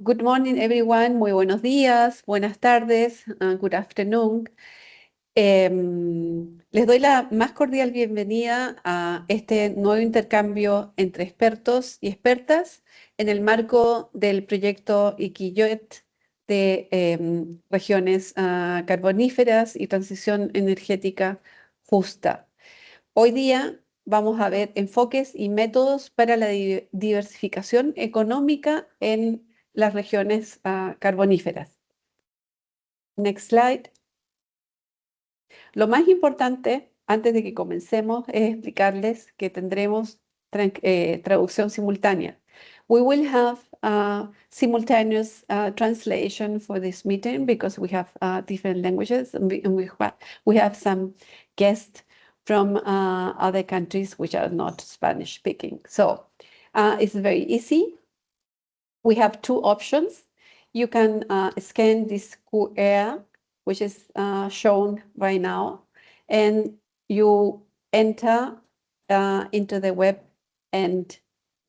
Good morning, everyone. Muy buenos días, buenas tardes, good afternoon. Les doy la más cordial bienvenida a este nuevo intercambio entre expertos y expertas en el marco del proyecto Iquiyet de regiones carboníferas y transición energética justa. Hoy día vamos a ver enfoques y métodos para la diversificación económica en las regiones carboníferas. Next slide. Lo más importante, antes de que comencemos, es explicarles que tendremos traducción simultánea. We will have simultaneous translation for this meeting because we have different languages and we have some guests from other countries which are not Spanish speaking. So it's very easy. We have two options. You can scan this QR, which is shown right now, and you enter into the web and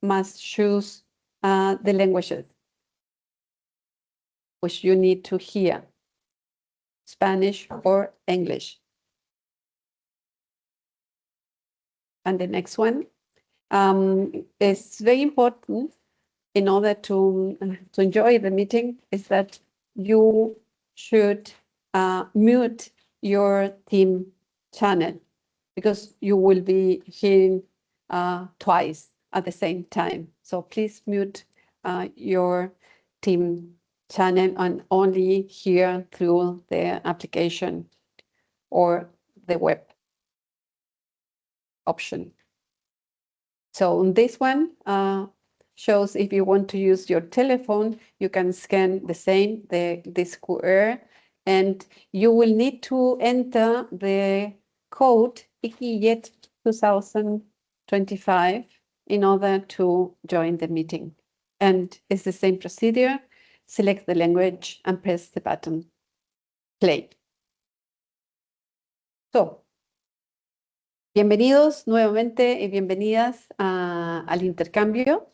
must choose the languages which you need to hear, Spanish or English. And the next one is very important in order to enjoy the meeting is that you should mute your team channel because you will be hearing twice at the same time. So please mute your team channel and only hear through the application or the web option. So this one shows if you want to use your telephone, you can scan the same, this QR, and you will need to enter the code Iquiyet 2025 in order to join the meeting. And it's the same procedure. Select the language and press the button play. So, bienvenidos nuevamente y bienvenidas al intercambio.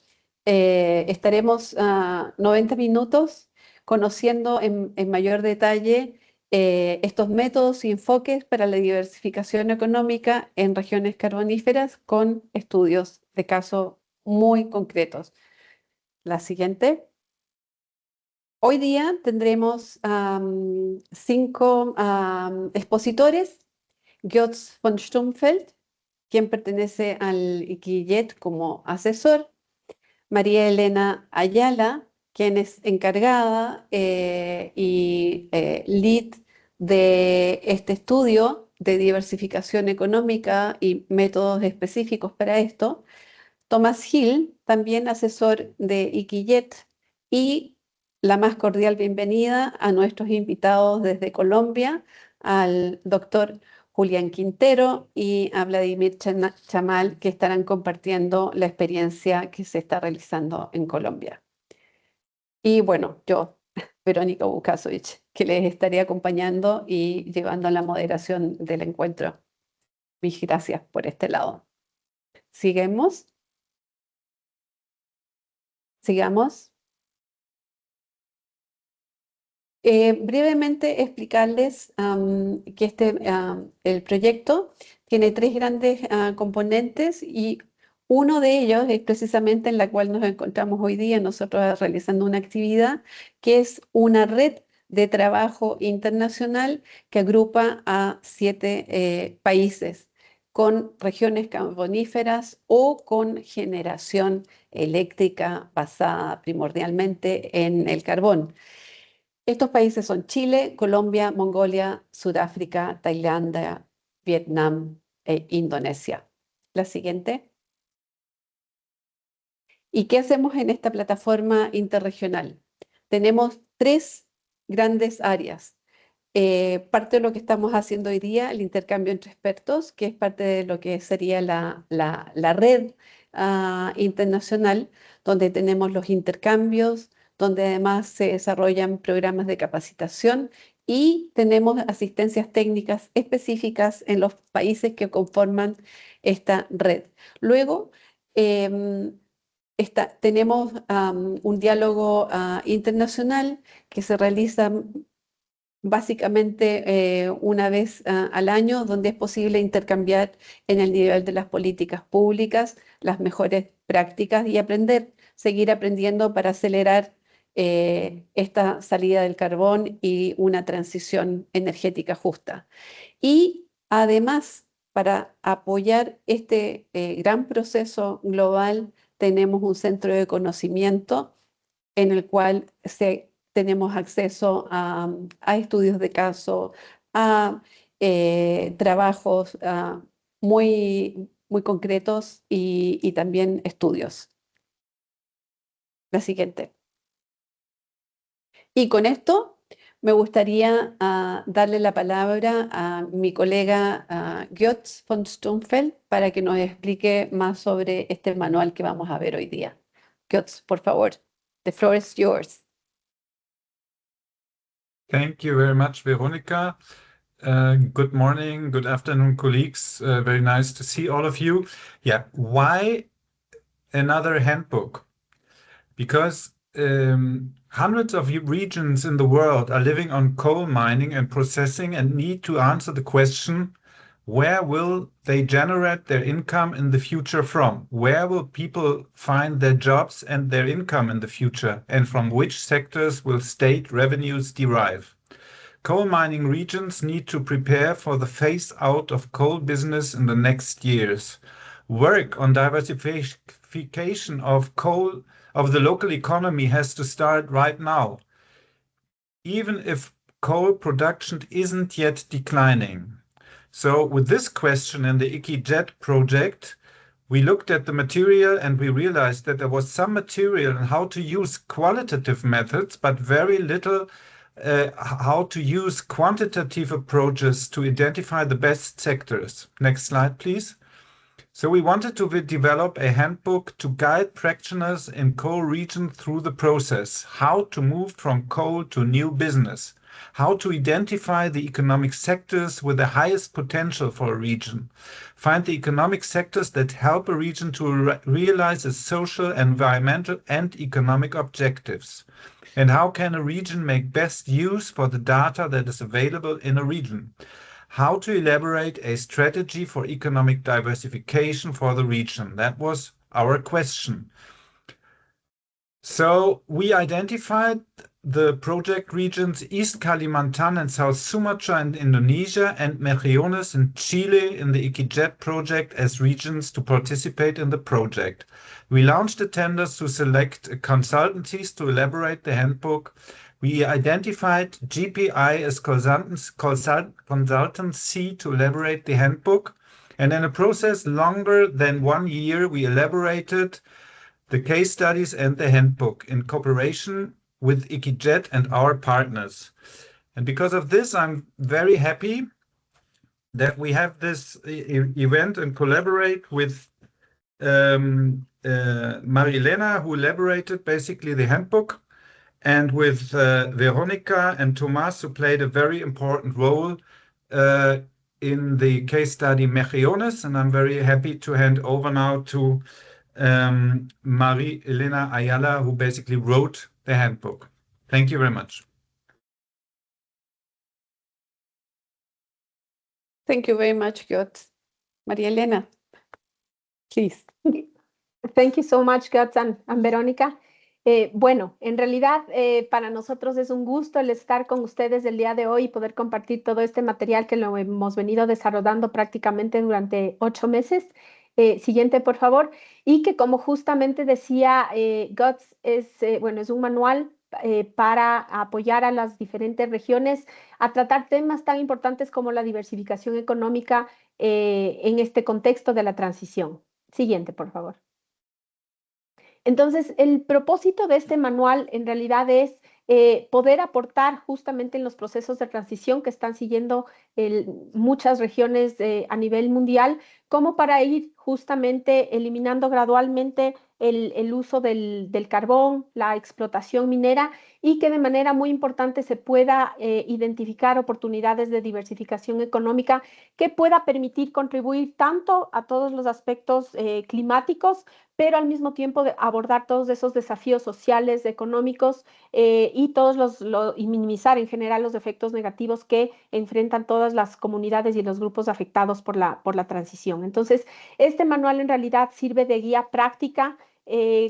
Estaremos 90 minutos conociendo en mayor detalle estos métodos y enfoques para la diversificación económica en regiones carboníferas con estudios de caso muy concretos. La siguiente. Hoy día tendremos 5 expositores. Götz von Stumpfeld, quien pertenece al Iquiyet como asesor. María Elena Ayala, quien es encargada y lead de este estudio de diversificación económica y métodos específicos para esto. Tomás Gil, también asesor de Iquiyet, y la más cordial bienvenida a nuestros invitados desde Colombia, al doctor Julián Quintero y a Vladimir Chamal, que estarán compartiendo la experiencia que se está realizando en Colombia. Y bueno, yo, Verónica Bukasovich, que les estaré acompañando y llevando la moderación del encuentro. Muchas gracias por este lado. Sigamos. Sigamos. Brevemente explicarles que el proyecto tiene 3 grandes componentes y uno de ellos es precisamente en la cual nos encontramos hoy día nosotros realizando una actividad que es una red de trabajo internacional que agrupa a 7 países con regiones carboníferas o con generación eléctrica basada primordialmente en el carbón. Estos países son Chile, Colombia, Mongolia, Sudáfrica, Tailandia, Vietnam e Indonesia. La siguiente. ¿Y qué hacemos en esta plataforma interregional? Tenemos 3 grandes áreas. Parte de lo que estamos haciendo hoy día, el intercambio entre expertos, que es parte de lo que sería la red internacional, donde tenemos los intercambios, donde además se desarrollan programas de capacitación y tenemos asistencias técnicas específicas en los países que conforman esta red. Luego, tenemos un diálogo internacional que se realiza básicamente una vez al año, donde es posible intercambiar en el nivel de las políticas públicas las mejores prácticas y seguir aprendiendo para acelerar esta salida del carbón y una transición energética justa. Y además, para apoyar este gran proceso global, tenemos un centro de conocimiento en el cual tenemos acceso a estudios de caso, a trabajos muy concretos y también estudios. La siguiente. Y con esto me gustaría darle la palabra a mi colega Götz von Stumfeld para que nos explique más sobre este manual que vamos a ver hoy día. Götz, por favor, the floor is yours. Thank you very much, Veronica. Good morning, good afternoon, colleagues. Very nice to see all of you. Yeah, why another handbook? Because hundreds of regions in the world are living on coal mining and processing and need to answer the question, where will they generate their income in the future from? Where will people find their jobs and their income in the future? And from which sectors will state revenues derive? Coal mining regions need to prepare for the phase out of coal business in the next years. Work on diversification of the local economy has to start right now, even if coal production isn't yet declining. So with this question in the ICI-JET project, we looked at the material and we realized that there was some material on how to use qualitative methods, but very little how to use quantitative approaches to identify the best sectors. Next slide, please. So we wanted to develop a handbook to guide practitioners in coal region through the process, how to move from coal to new business, how to identify the economic sectors with the highest potential for a region, find the economic sectors that help a region to realize its social, environmental, and economic objectives, and how can a region make best use for the data that is available in a region, how to elaborate a strategy for economic diversification for the region. That was our question. So we identified the project regions East Kalimantan and South Sumatra in Indonesia and Mejillones in Chile in the ICI-JET project as regions to participate in the project. We launched the tenders to select consultancies to elaborate the handbook. We identified GPI as consultancy to elaborate the handbook. And in a process longer than 1 year, we elaborated the case studies and the handbook in cooperation with ICI-JET and our partners. And because of this, I'm very happy that we have this event and collaborate with Marilena, who elaborated basically the handbook, and with Veronica and Tomas, who played a very important role in the case study Mejillones. And I'm very happy to hand over now to María Elena Ayala, who basically wrote the handbook. Thank you very much. Thank you very much, Götz. María Elena, please. Thank you so much, Götz and Verónica. Bueno, en realidad para nosotros es un gusto el estar con ustedes el día de hoy y poder compartir todo este material que lo hemos venido desarrollando prácticamente durante 8 meses. Siguiente, por favor. Y que como justamente decía Götz, es un manual para apoyar a las diferentes regiones a tratar temas tan importantes como la diversificación económica en este contexto de la transición. Siguiente, por favor. Entonces, el propósito de este manual en realidad es poder aportar justamente en los procesos de transición que están siguiendo muchas regiones a nivel mundial, como para ir justamente eliminando gradualmente el uso del carbón, la explotación minera, y que de manera muy importante se pueda identificar oportunidades de diversificación económica que pueda permitir contribuir tanto a todos los aspectos climáticos, pero al mismo tiempo de abordar todos esos desafíos sociales, económicos y minimizar en general los efectos negativos que enfrentan todas las comunidades y los grupos afectados por la transición. Entonces, este manual en realidad sirve de guía práctica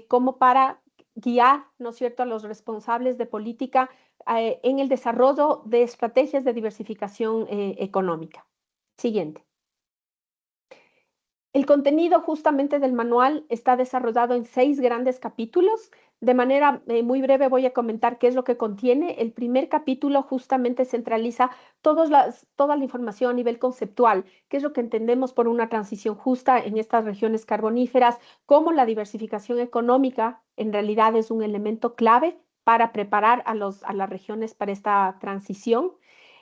como para guiar, ¿no es cierto?, a los responsables de política en el desarrollo de estrategias de diversificación económica. Siguiente. El contenido justamente del manual está desarrollado en 6 grandes capítulos. De manera muy breve voy a comentar qué es lo que contiene. El primer capítulo justamente centraliza toda la información a nivel conceptual, qué es lo que entendemos por una transición justa en estas regiones carboníferas, cómo la diversificación económica en realidad es un elemento clave para preparar a las regiones para esta transición.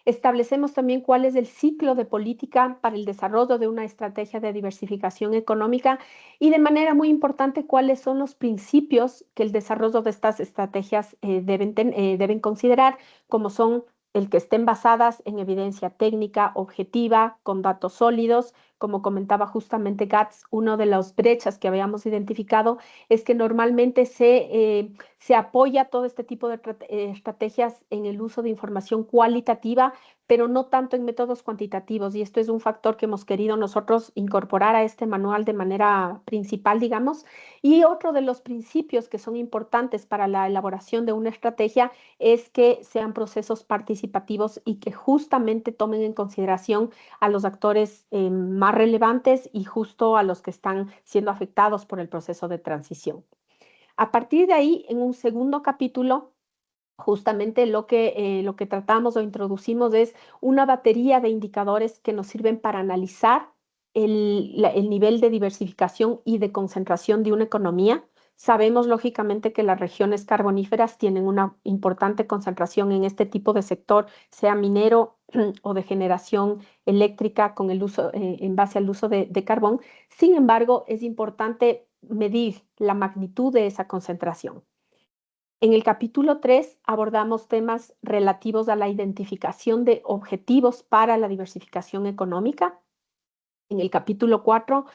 Establecemos también cuál es el ciclo de política para el desarrollo de una estrategia de diversificación económica y de manera muy importante cuáles son los principios que el desarrollo de estas estrategias deben considerar, como son el que estén basadas en evidencia técnica, objetiva, con datos sólidos. Como comentaba justamente Gats, una de las brechas que habíamos identificado es que normalmente se apoya todo este tipo de estrategias en el uso de información cualitativa, pero no tanto en métodos cuantitativos. Y esto es un factor que hemos querido nosotros incorporar a este manual de manera principal, digamos. Y otro de los principios que son importantes para la elaboración de una estrategia es que sean procesos participativos y que justamente tomen en consideración a los actores más relevantes y justo a los que están siendo afectados por el proceso de transición. A partir de ahí, en un segundo capítulo, justamente lo que tratamos o introducimos es una batería de indicadores que nos sirven para analizar el nivel de diversificación y de concentración de una economía. Sabemos lógicamente que las regiones carboníferas tienen una importante concentración en este tipo de sector, sea minero o de generación eléctrica con el uso, en base al uso de carbón. Sin embargo, es importante medir la magnitud de esa concentración. En el capítulo 3 abordamos temas relativos a la identificación de objetivos para la diversificación económica. En el capítulo 4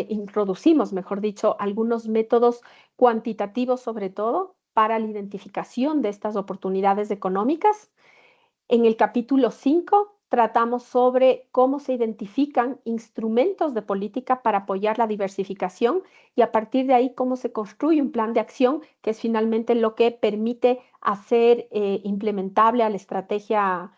introducimos, mejor dicho, algunos métodos cuantitativos sobre todo para la identificación de estas oportunidades económicas. En el capítulo 5 tratamos sobre cómo se identifican instrumentos de política para apoyar la diversificación y a partir de ahí cómo se construye un plan de acción que es finalmente lo que permite hacer implementable a la estrategia.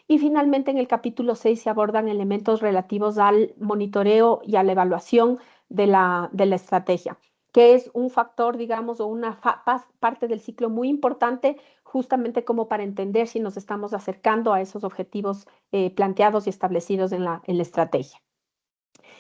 Y finalmente en el capítulo 6 se abordan elementos relativos al monitoreo y a la evaluación de la estrategia, que es un factor, digamos, o una parte del ciclo muy importante justamente como para entender si nos estamos acercando a esos objetivos planteados y establecidos en la estrategia.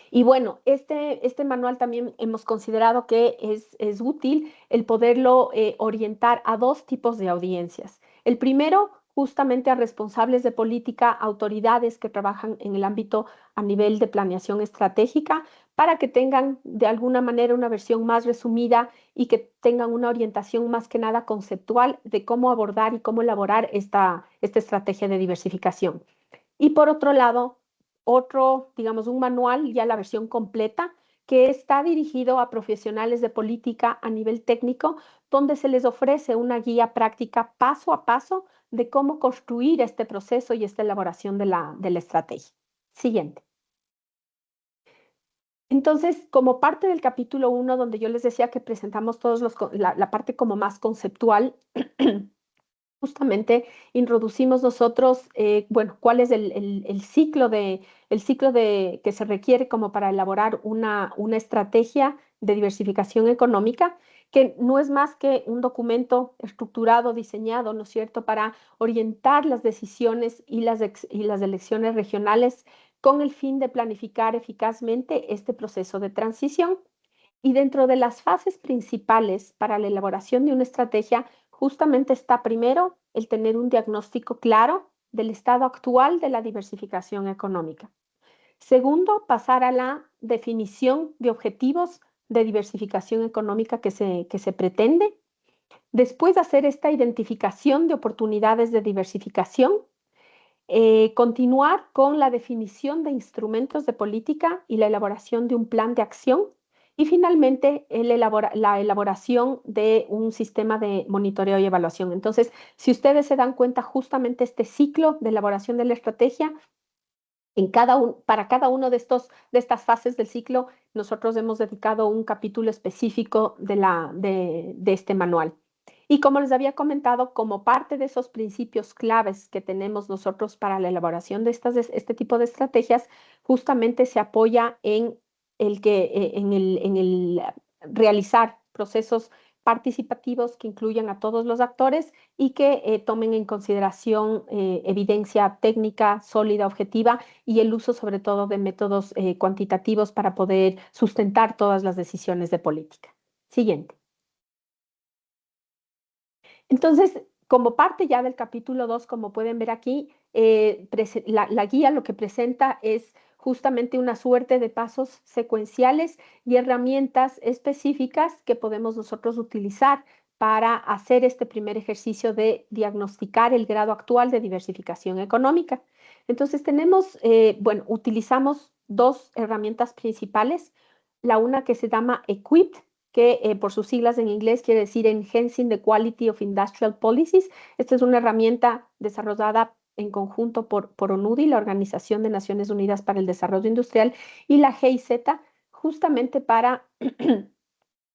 Y bueno, este manual también hemos considerado que es útil el poderlo orientar a 2 tipos de audiencias. El primero, justamente a responsables de política, autoridades que trabajan en el ámbito a nivel de planeación estratégica, para que tengan de alguna manera una versión más resumida y que tengan una orientación más que nada conceptual de cómo abordar y cómo elaborar esta estrategia de diversificación. Y por otro lado, digamos, un manual, ya la versión completa, que está dirigido a profesionales de política a nivel técnico, donde se les ofrece una guía práctica paso a paso de cómo construir este proceso y esta elaboración de la estrategia. Siguiente. Entonces, como parte del capítulo 1, donde yo les decía que presentamos la parte como más conceptual, justamente introducimos nosotros, bueno, cuál es el ciclo que se requiere como para elaborar una estrategia de diversificación económica, que no es más que un documento estructurado, diseñado, ¿no es cierto?, para orientar las decisiones y las elecciones regionales con el fin de planificar eficazmente este proceso de transición. Y dentro de las fases principales para la elaboración de una estrategia, justamente está primero el tener un diagnóstico claro del estado actual de la diversificación económica. Segundo, pasar a la definición de objetivos de diversificación económica que se pretende. Después, hacer esta identificación de oportunidades de diversificación. Continuar con la definición de instrumentos de política y la elaboración de un plan de acción. Y finalmente, la elaboración de un sistema de monitoreo y evaluación. Entonces, si ustedes se dan cuenta, justamente este ciclo de elaboración de la estrategia, para cada uno de estas fases del ciclo, nosotros hemos dedicado un capítulo específico de este manual. Y como les había comentado, como parte de esos principios claves que tenemos nosotros para la elaboración de este tipo de estrategias, justamente se apoya en el realizar procesos participativos que incluyan a todos los actores y que tomen en consideración evidencia técnica sólida, objetiva, y el uso sobre todo de métodos cuantitativos para poder sustentar todas las decisiones de política. Siguiente. Entonces, como parte ya del capítulo 2, como pueden ver aquí, la guía lo que presenta es justamente una suerte de pasos secuenciales y herramientas específicas que podemos nosotros utilizar para hacer este primer ejercicio de diagnosticar el grado actual de diversificación económica. Entonces utilizamos dos herramientas principales, la una que se llama EQUIP, que por sus siglas en inglés quiere decir Enhancing the Quality of Industrial Policies. Esta es una herramienta desarrollada en conjunto por ONUDI, la Organización de Naciones Unidas para el Desarrollo Industrial, y la GIZ, justamente para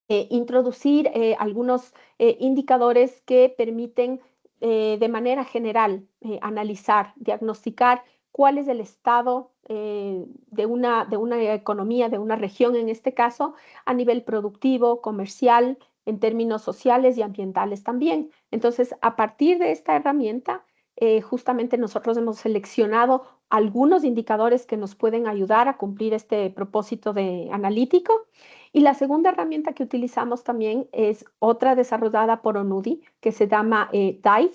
introducir algunos indicadores que permiten de manera general analizar, diagnosticar cuál es el estado de una economía, de una región en este caso, a nivel productivo, comercial, en términos sociales y ambientales también. Entonces, a partir de esta herramienta, justamente nosotros hemos seleccionado algunos indicadores que nos pueden ayudar a cumplir este propósito analítico. Y la segunda herramienta que utilizamos también es otra desarrollada por ONUDI, que se llama DIVE,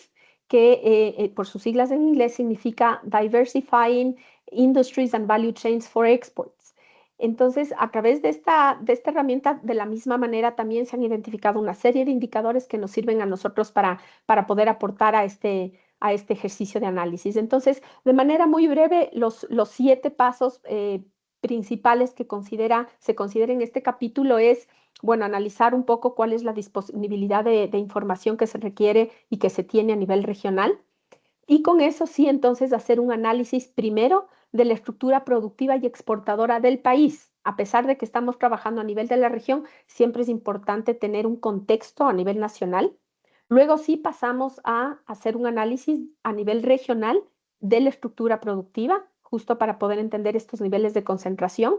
que por sus siglas en inglés significa Diversifying Industries and Value Chains for Exports. Entonces, a través de esta herramienta, de la misma manera, también se han identificado una serie de indicadores que nos sirven a nosotros para poder aportar a este ejercicio de análisis. Entonces, de manera muy breve, los 7 pasos principales que se considera en este capítulo es, analizar un poco cuál es la disponibilidad de información que se requiere y que se tiene a nivel regional. Y con eso sí, entonces, hacer un análisis primero de la estructura productiva y exportadora del país. A pesar de que estamos trabajando a nivel de la región, siempre es importante tener un contexto a nivel nacional. Luego sí pasamos a hacer un análisis a nivel regional de la estructura productiva, justo para poder entender estos niveles de concentración.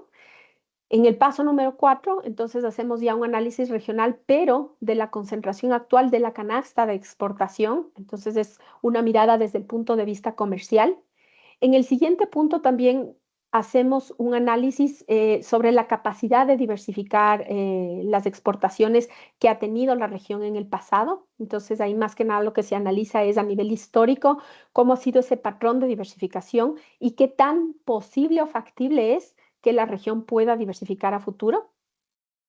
En el paso número 4, entonces hacemos ya un análisis regional, pero de la concentración actual de la canasta de exportación. Entonces es una mirada desde el punto de vista comercial. En el siguiente punto también hacemos un análisis sobre la capacidad de diversificar las exportaciones que ha tenido la región en el pasado. Entonces ahí más que nada lo que se analiza es a nivel histórico cómo ha sido ese patrón de diversificación y qué tan posible o factible es que la región pueda diversificar a futuro.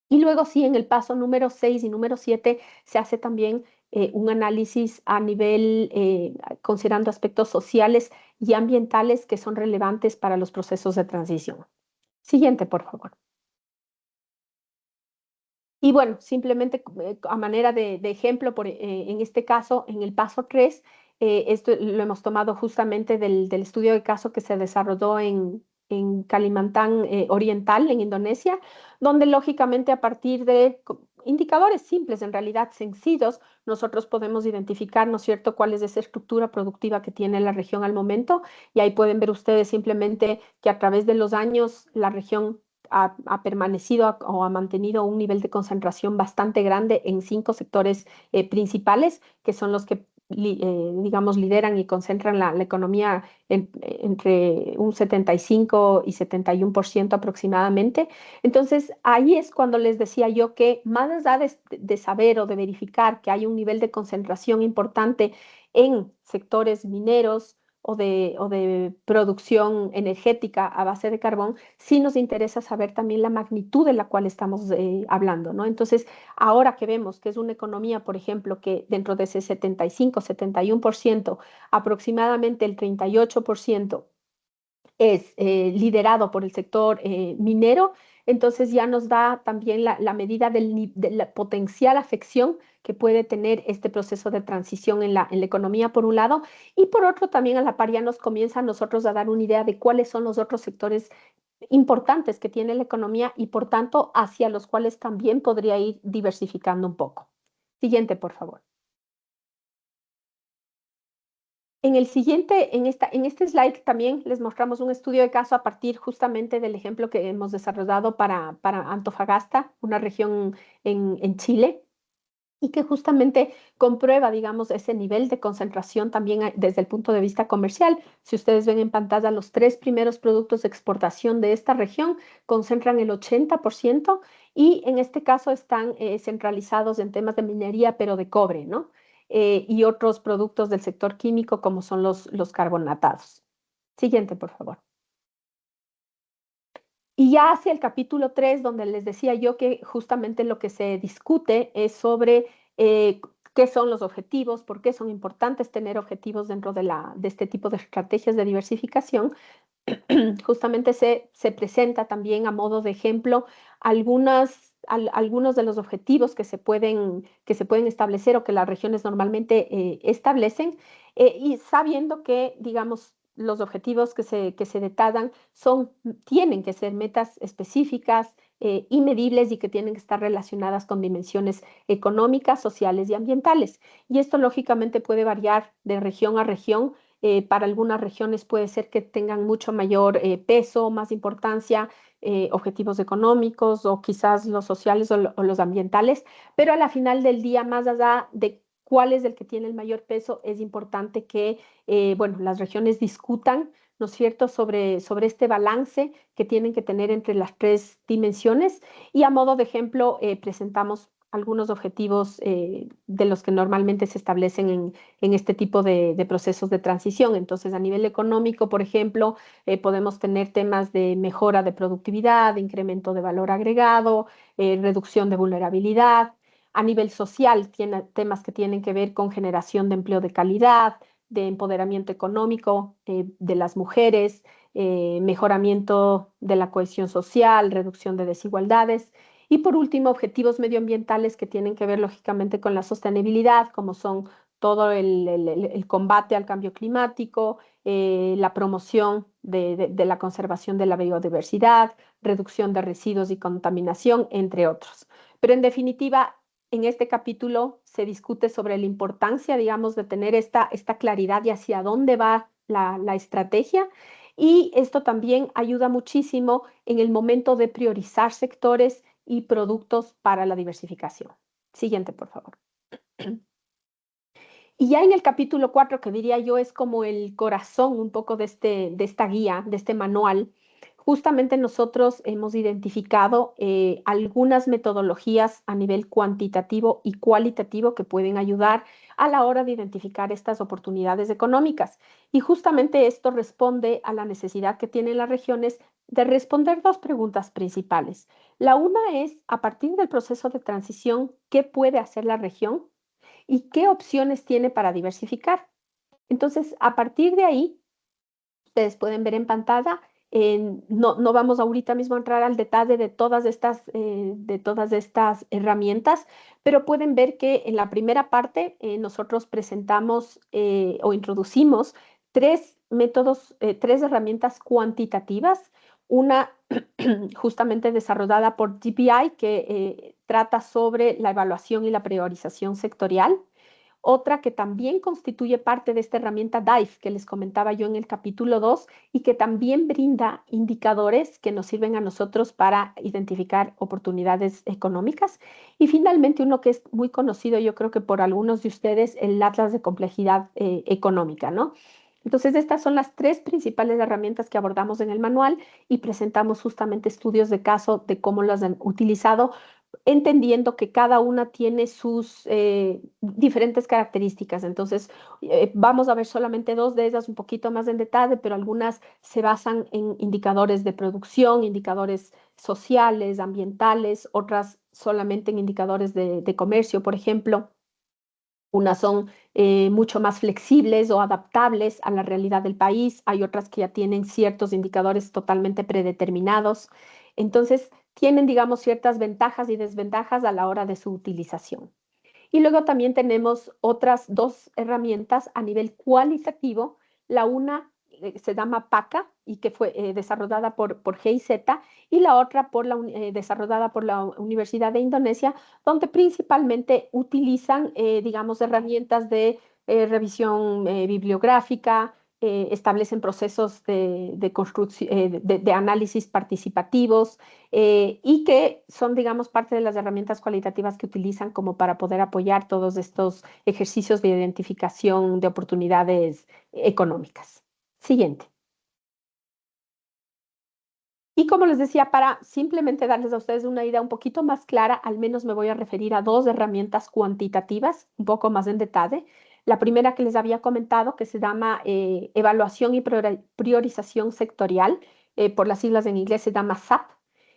Y luego sí, en el paso número 6 y número 7 se hace también un análisis a nivel, considerando aspectos sociales y ambientales que son relevantes para los procesos de transición. Siguiente, por favor. Y simplemente a manera de ejemplo, en este caso, en el paso 3, esto lo hemos tomado justamente del estudio de caso que se desarrolló en Kalimantan Oriental, en Indonesia, donde lógicamente a partir de indicadores simples, en realidad sencillos, nosotros podemos identificar, ¿no es cierto?, cuál es esa estructura productiva que tiene la región al momento. Y ahí pueden ver ustedes simplemente que a través de los años la región ha permanecido o ha mantenido un nivel de concentración bastante grande en 5 sectores principales, que son los que, digamos, lideran y concentran la economía entre un 75 y 71% aproximadamente. Entonces, ahí es cuando les decía yo que más allá de saber o de verificar que hay un nivel de concentración importante en sectores mineros, o de producción energética a base de carbón, sí nos interesa saber también la magnitud de la cual estamos hablando, ¿no? Entonces, ahora que vemos que es una economía, por ejemplo, que dentro de ese 75, 71%, aproximadamente el 38% es liderado por el sector minero, entonces ya nos da también la medida de la potencial afección que puede tener este proceso de transición en la economía, por un lado, y por otro también a la par ya nos comienza a nosotros a dar una idea de cuáles son los otros sectores importantes que tiene la economía y por tanto hacia los cuales también podría ir diversificando un poco. Siguiente, por favor. En el siguiente, en este slide también les mostramos un estudio de caso a partir justamente del ejemplo que hemos desarrollado para Antofagasta, una región en Chile, y que justamente comprueba, digamos, ese nivel de concentración también desde el punto de vista comercial. Si ustedes ven en pantalla, los 3 primeros productos de exportación de esta región concentran el 80% y en este caso están centralizados en temas de minería, pero de cobre, ¿no? Y otros productos del sector químico como son los carbonatados. Siguiente, por favor. Y ya hacia el capítulo 3, donde les decía yo que justamente lo que se discute es sobre qué son los objetivos, por qué son importantes tener objetivos dentro de este tipo de estrategias de diversificación. Justamente se presenta también a modo de ejemplo algunos de los objetivos que se pueden establecer o que las regiones normalmente establecen, y sabiendo que, digamos, los objetivos que se detallan tienen que ser metas específicas y medibles y que tienen que estar relacionadas con dimensiones económicas, sociales y ambientales. Y esto lógicamente puede variar de región a región. Para algunas regiones puede ser que tengan mucho mayor peso, más importancia, objetivos económicos o quizás los sociales o los ambientales, pero a la final del día, más allá de cuál es el que tiene el mayor peso, es importante que bueno, las regiones discutan, ¿no es cierto?, sobre este balance que tienen que tener entre las 3 dimensiones. Y a modo de ejemplo, presentamos algunos objetivos de los que normalmente se establecen en este tipo de procesos de transición. Entonces, a nivel económico, por ejemplo, podemos tener temas de mejora de productividad, de incremento de valor agregado, reducción de vulnerabilidad. A nivel social, tiene temas que tienen que ver con generación de empleo de calidad, de empoderamiento económico de las mujeres, mejoramiento de la cohesión social, reducción de desigualdades. Y por último, objetivos medioambientales que tienen que ver lógicamente con la sostenibilidad, como son todo el combate al cambio climático, la promoción de la conservación de la biodiversidad, reducción de residuos y contaminación, entre otros. Pero en definitiva, en este capítulo se discute sobre la importancia, digamos, de tener esta claridad y hacia dónde va la estrategia. Y esto también ayuda muchísimo en el momento de priorizar sectores y productos para la diversificación. Siguiente, por favor. Y ya en el capítulo 4, que diría yo es como el corazón un poco de esta guía, de este manual, justamente nosotros hemos identificado algunas metodologías a nivel cuantitativo y cualitativo que pueden ayudar a la hora de identificar estas oportunidades económicas. Y justamente esto responde a la necesidad que tienen las regiones de responder 2 preguntas principales. La una es, a partir del proceso de transición, ¿qué puede hacer la región? ¿Y qué opciones tiene para diversificar? Entonces, a partir de ahí, ustedes pueden ver en pantalla, no vamos ahorita mismo a entrar al detalle de todas estas herramientas, pero pueden ver que en la primera parte nosotros presentamos o introducimos 3 métodos, 3 herramientas cuantitativas. Una justamente desarrollada por GPI que trata sobre la evaluación y la priorización sectorial. Otra que también constituye parte de esta herramienta DIVE que les comentaba yo en el capítulo 2 y que también brinda indicadores que nos sirven a nosotros para identificar oportunidades económicas. Y finalmente uno que es muy conocido, yo creo que por algunos de ustedes, el Atlas de Complejidad Económica, ¿no? Entonces, estas son las 3 principales herramientas que abordamos en el manual y presentamos justamente estudios de caso de cómo las han utilizado entendiendo que cada una tiene sus diferentes características. Entonces, vamos a ver solamente dos de ellas un poquito más en detalle, pero algunas se basan en indicadores de producción, indicadores sociales, ambientales, otras solamente en indicadores de comercio, por ejemplo. Unas son mucho más flexibles o adaptables a la realidad del país. Hay otras que ya tienen ciertos indicadores totalmente predeterminados. Entonces, tienen, digamos, ciertas ventajas y desventajas a la hora de su utilización. Y luego también tenemos otras dos herramientas a nivel cualitativo. La una se llama PACA y que fue desarrollada por GIZ, y la otra desarrollada por la Universidad de Indonesia, donde principalmente utilizan, digamos, herramientas de revisión bibliográfica, establecen procesos de análisis participativos, y que son, digamos, parte de las herramientas cualitativas que utilizan como para poder apoyar todos estos ejercicios de identificación de oportunidades económicas. Siguiente. Y como les decía, para simplemente darles a ustedes una idea un poquito más clara, al menos me voy a referir a dos herramientas cuantitativas, un poco más en detalle. La primera que les había comentado, que se llama Evaluación y Priorización Sectorial, por las siglas en inglés se llama SAP,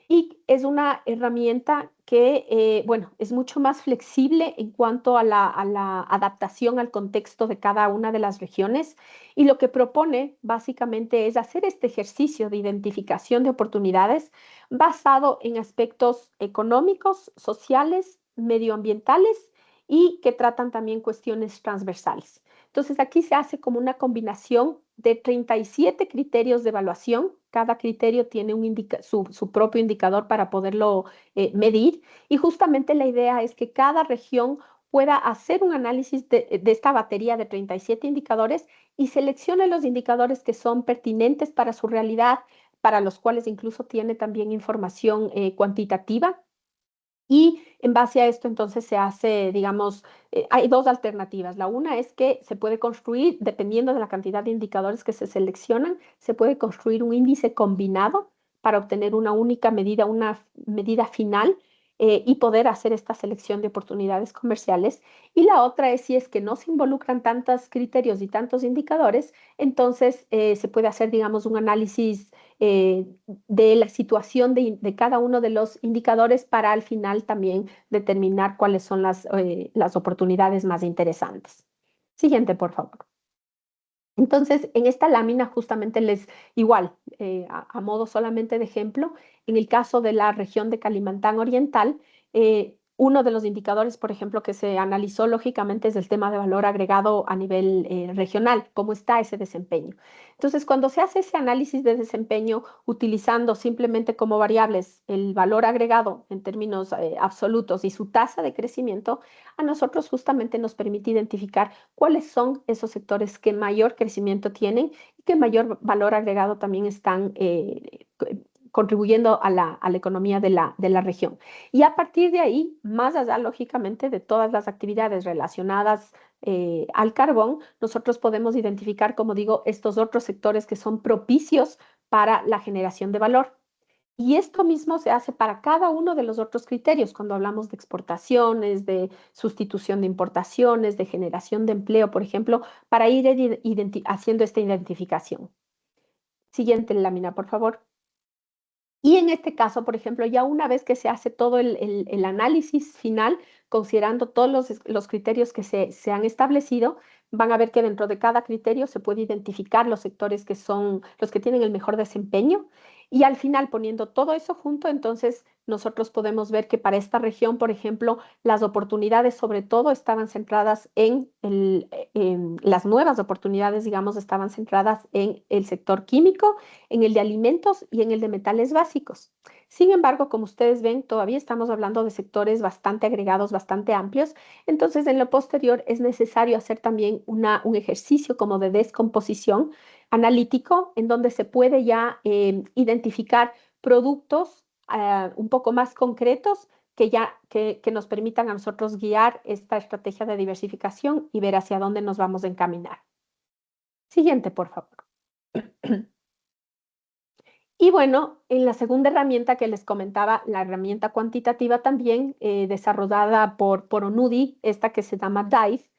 y es una herramienta que, bueno, es mucho más flexible en cuanto a la adaptación al contexto de cada una de las regiones, y lo que propone básicamente es hacer este ejercicio de identificación de oportunidades basado en aspectos económicos, sociales, medioambientales y que tratan también cuestiones transversales. Entonces aquí se hace como una combinación de 37 criterios de evaluación. Cada criterio tiene su propio indicador para poderlo medir, y justamente la idea es que cada región pueda hacer un análisis de esta batería de 37 indicadores y seleccione los indicadores que son pertinentes para su realidad, para los cuales incluso tiene también información cuantitativa. Y en base a esto, entonces se hace, digamos, hay dos alternativas. La una es que se puede construir, dependiendo de la cantidad de indicadores que se seleccionan, se puede construir un índice combinado para obtener una única medida, una medida final, y poder hacer esta selección de oportunidades comerciales. Y la otra es, si es que no se involucran tantos criterios y tantos indicadores, entonces se puede hacer, digamos, un análisis de la situación de cada uno de los indicadores para al final también determinar cuáles son las oportunidades más interesantes. Siguiente, por favor. Entonces, en esta lámina justamente igual, a modo solamente de ejemplo, en el caso de la región de Kalimantan Oriental, uno de los indicadores, por ejemplo, que se analizó lógicamente es el tema de valor agregado a nivel regional, cómo está ese desempeño. Entonces, cuando se hace ese análisis de desempeño utilizando simplemente como variables el valor agregado en términos absolutos y su tasa de crecimiento, a nosotros justamente nos permite identificar cuáles son esos sectores que mayor crecimiento tienen y que mayor valor agregado también están contribuyendo a la economía de la región. Y a partir de ahí, más allá, lógicamente, de todas las actividades relacionadas al carbón, nosotros podemos identificar, como digo, estos otros sectores que son propicios para la generación de valor. Y esto mismo se hace para cada uno de los otros criterios, cuando hablamos de exportaciones, de sustitución de importaciones, de generación de empleo, por ejemplo, para ir haciendo esta identificación. Siguiente lámina, por favor. Y en este caso, por ejemplo, ya una vez que se hace todo el análisis final, considerando todos los criterios que se han establecido, van a ver que dentro de cada criterio se puede identificar los sectores que son los que tienen el mejor desempeño. Y al final, poniendo todo eso junto, entonces nosotros podemos ver que para esta región, por ejemplo, las oportunidades sobre todo estaban centradas en las nuevas oportunidades, digamos, estaban centradas en el sector químico, en el de alimentos y en el de metales básicos. Sin embargo, como ustedes ven, todavía estamos hablando de sectores bastante agregados, bastante amplios. Entonces, en lo posterior es necesario hacer también un ejercicio como de descomposición analítico, en donde se puede ya identificar productos un poco más concretos que nos permitan a nosotros guiar esta estrategia de diversificación y ver hacia dónde nos vamos a encaminar. Siguiente, por favor. Y bueno, en la segunda herramienta que les comentaba, la herramienta cuantitativa también, desarrollada por Onudi, esta que se llama DICE,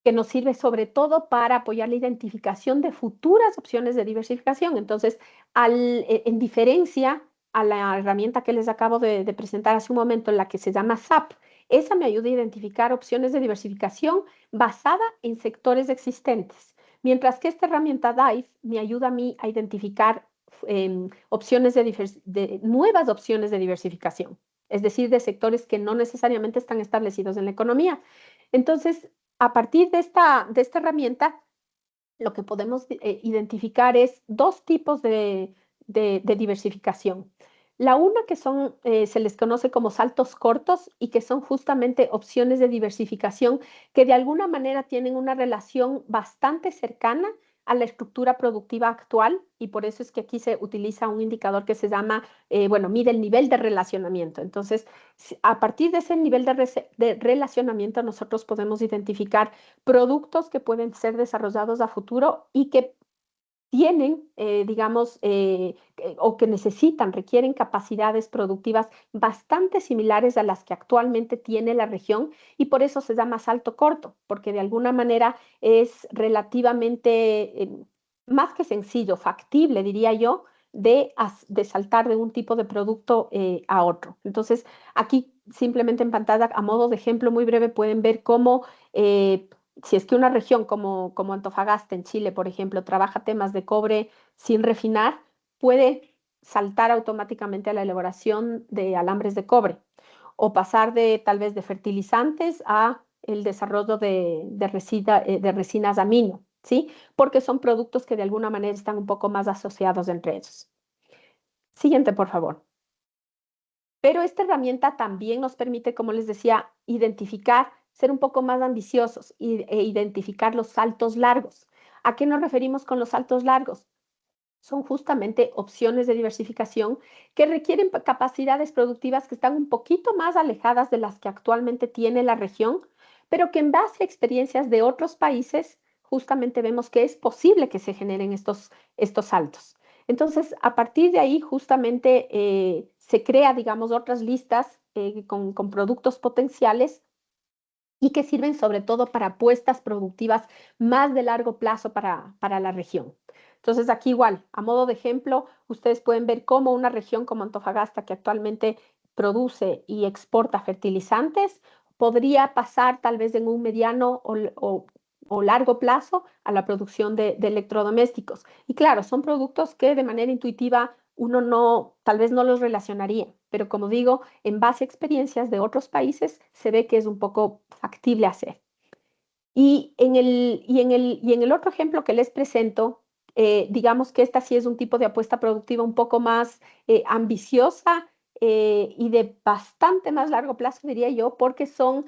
que nos sirve sobre todo para apoyar la identificación de futuras opciones de diversificación. Entonces, en diferencia a la herramienta que les acabo de presentar hace un momento, la que se llama SAP, esa me ayuda a identificar opciones de diversificación basada en sectores existentes, mientras que esta herramienta DICE me ayuda a mí a identificar nuevas opciones de diversificación, es decir, de sectores que no necesariamente están establecidos en la economía. Entonces, a partir de esta herramienta, lo que podemos identificar es dos tipos de diversificación. La una que se les conoce como saltos cortos y que son justamente opciones de diversificación que de alguna manera tienen una relación bastante cercana a la estructura productiva actual, y por eso es que aquí se utiliza un indicador que se llama, mide el nivel de relacionamiento. Entonces, a partir de ese nivel de relacionamiento, nosotros podemos identificar productos que pueden ser desarrollados a futuro y que tienen, o que requieren capacidades productivas bastante similares a las que actualmente tiene la región, y por eso se llama salto corto, porque de alguna manera es relativamente, más que sencillo, factible, diría yo, de saltar de un tipo de producto a otro. Entonces, aquí simplemente en pantalla, a modo de ejemplo muy breve, pueden ver cómo si es que una región como Antofagasta en Chile, por ejemplo, trabaja temas de cobre sin refinar, puede saltar automáticamente a la elaboración de alambres de cobre o pasar tal vez de fertilizantes a el desarrollo de resinas amino, ¿sí? Porque son productos que de alguna manera están un poco más asociados entre ellos. Siguiente, por favor. Pero esta herramienta también nos permite, como les decía, ser un poco más ambiciosos e identificar los saltos largos. ¿A qué nos referimos con los saltos largos? Son justamente opciones de diversificación que requieren capacidades productivas que están un poquito más alejadas de las que actualmente tiene la región, pero que en base a experiencias de otros países, justamente vemos que es posible que se generen estos saltos. Entonces, a partir de ahí, justamente se crea, digamos, otras listas con productos potenciales y que sirven sobre todo para apuestas productivas más de largo plazo para la región. Entonces, aquí igual, a modo de ejemplo, ustedes pueden ver cómo una región como Antofagasta, que actualmente produce y exporta fertilizantes, podría pasar tal vez en un mediano o largo plazo a la producción de electrodomésticos. Y claro, son productos que de manera intuitiva uno tal vez no los relacionaría, pero como digo, en base a experiencias de otros países, se ve que es un poco factible hacer. Y en el otro ejemplo que les presento, digamos que esta sí es un tipo de apuesta productiva un poco más ambiciosa y de bastante más largo plazo, diría yo, porque son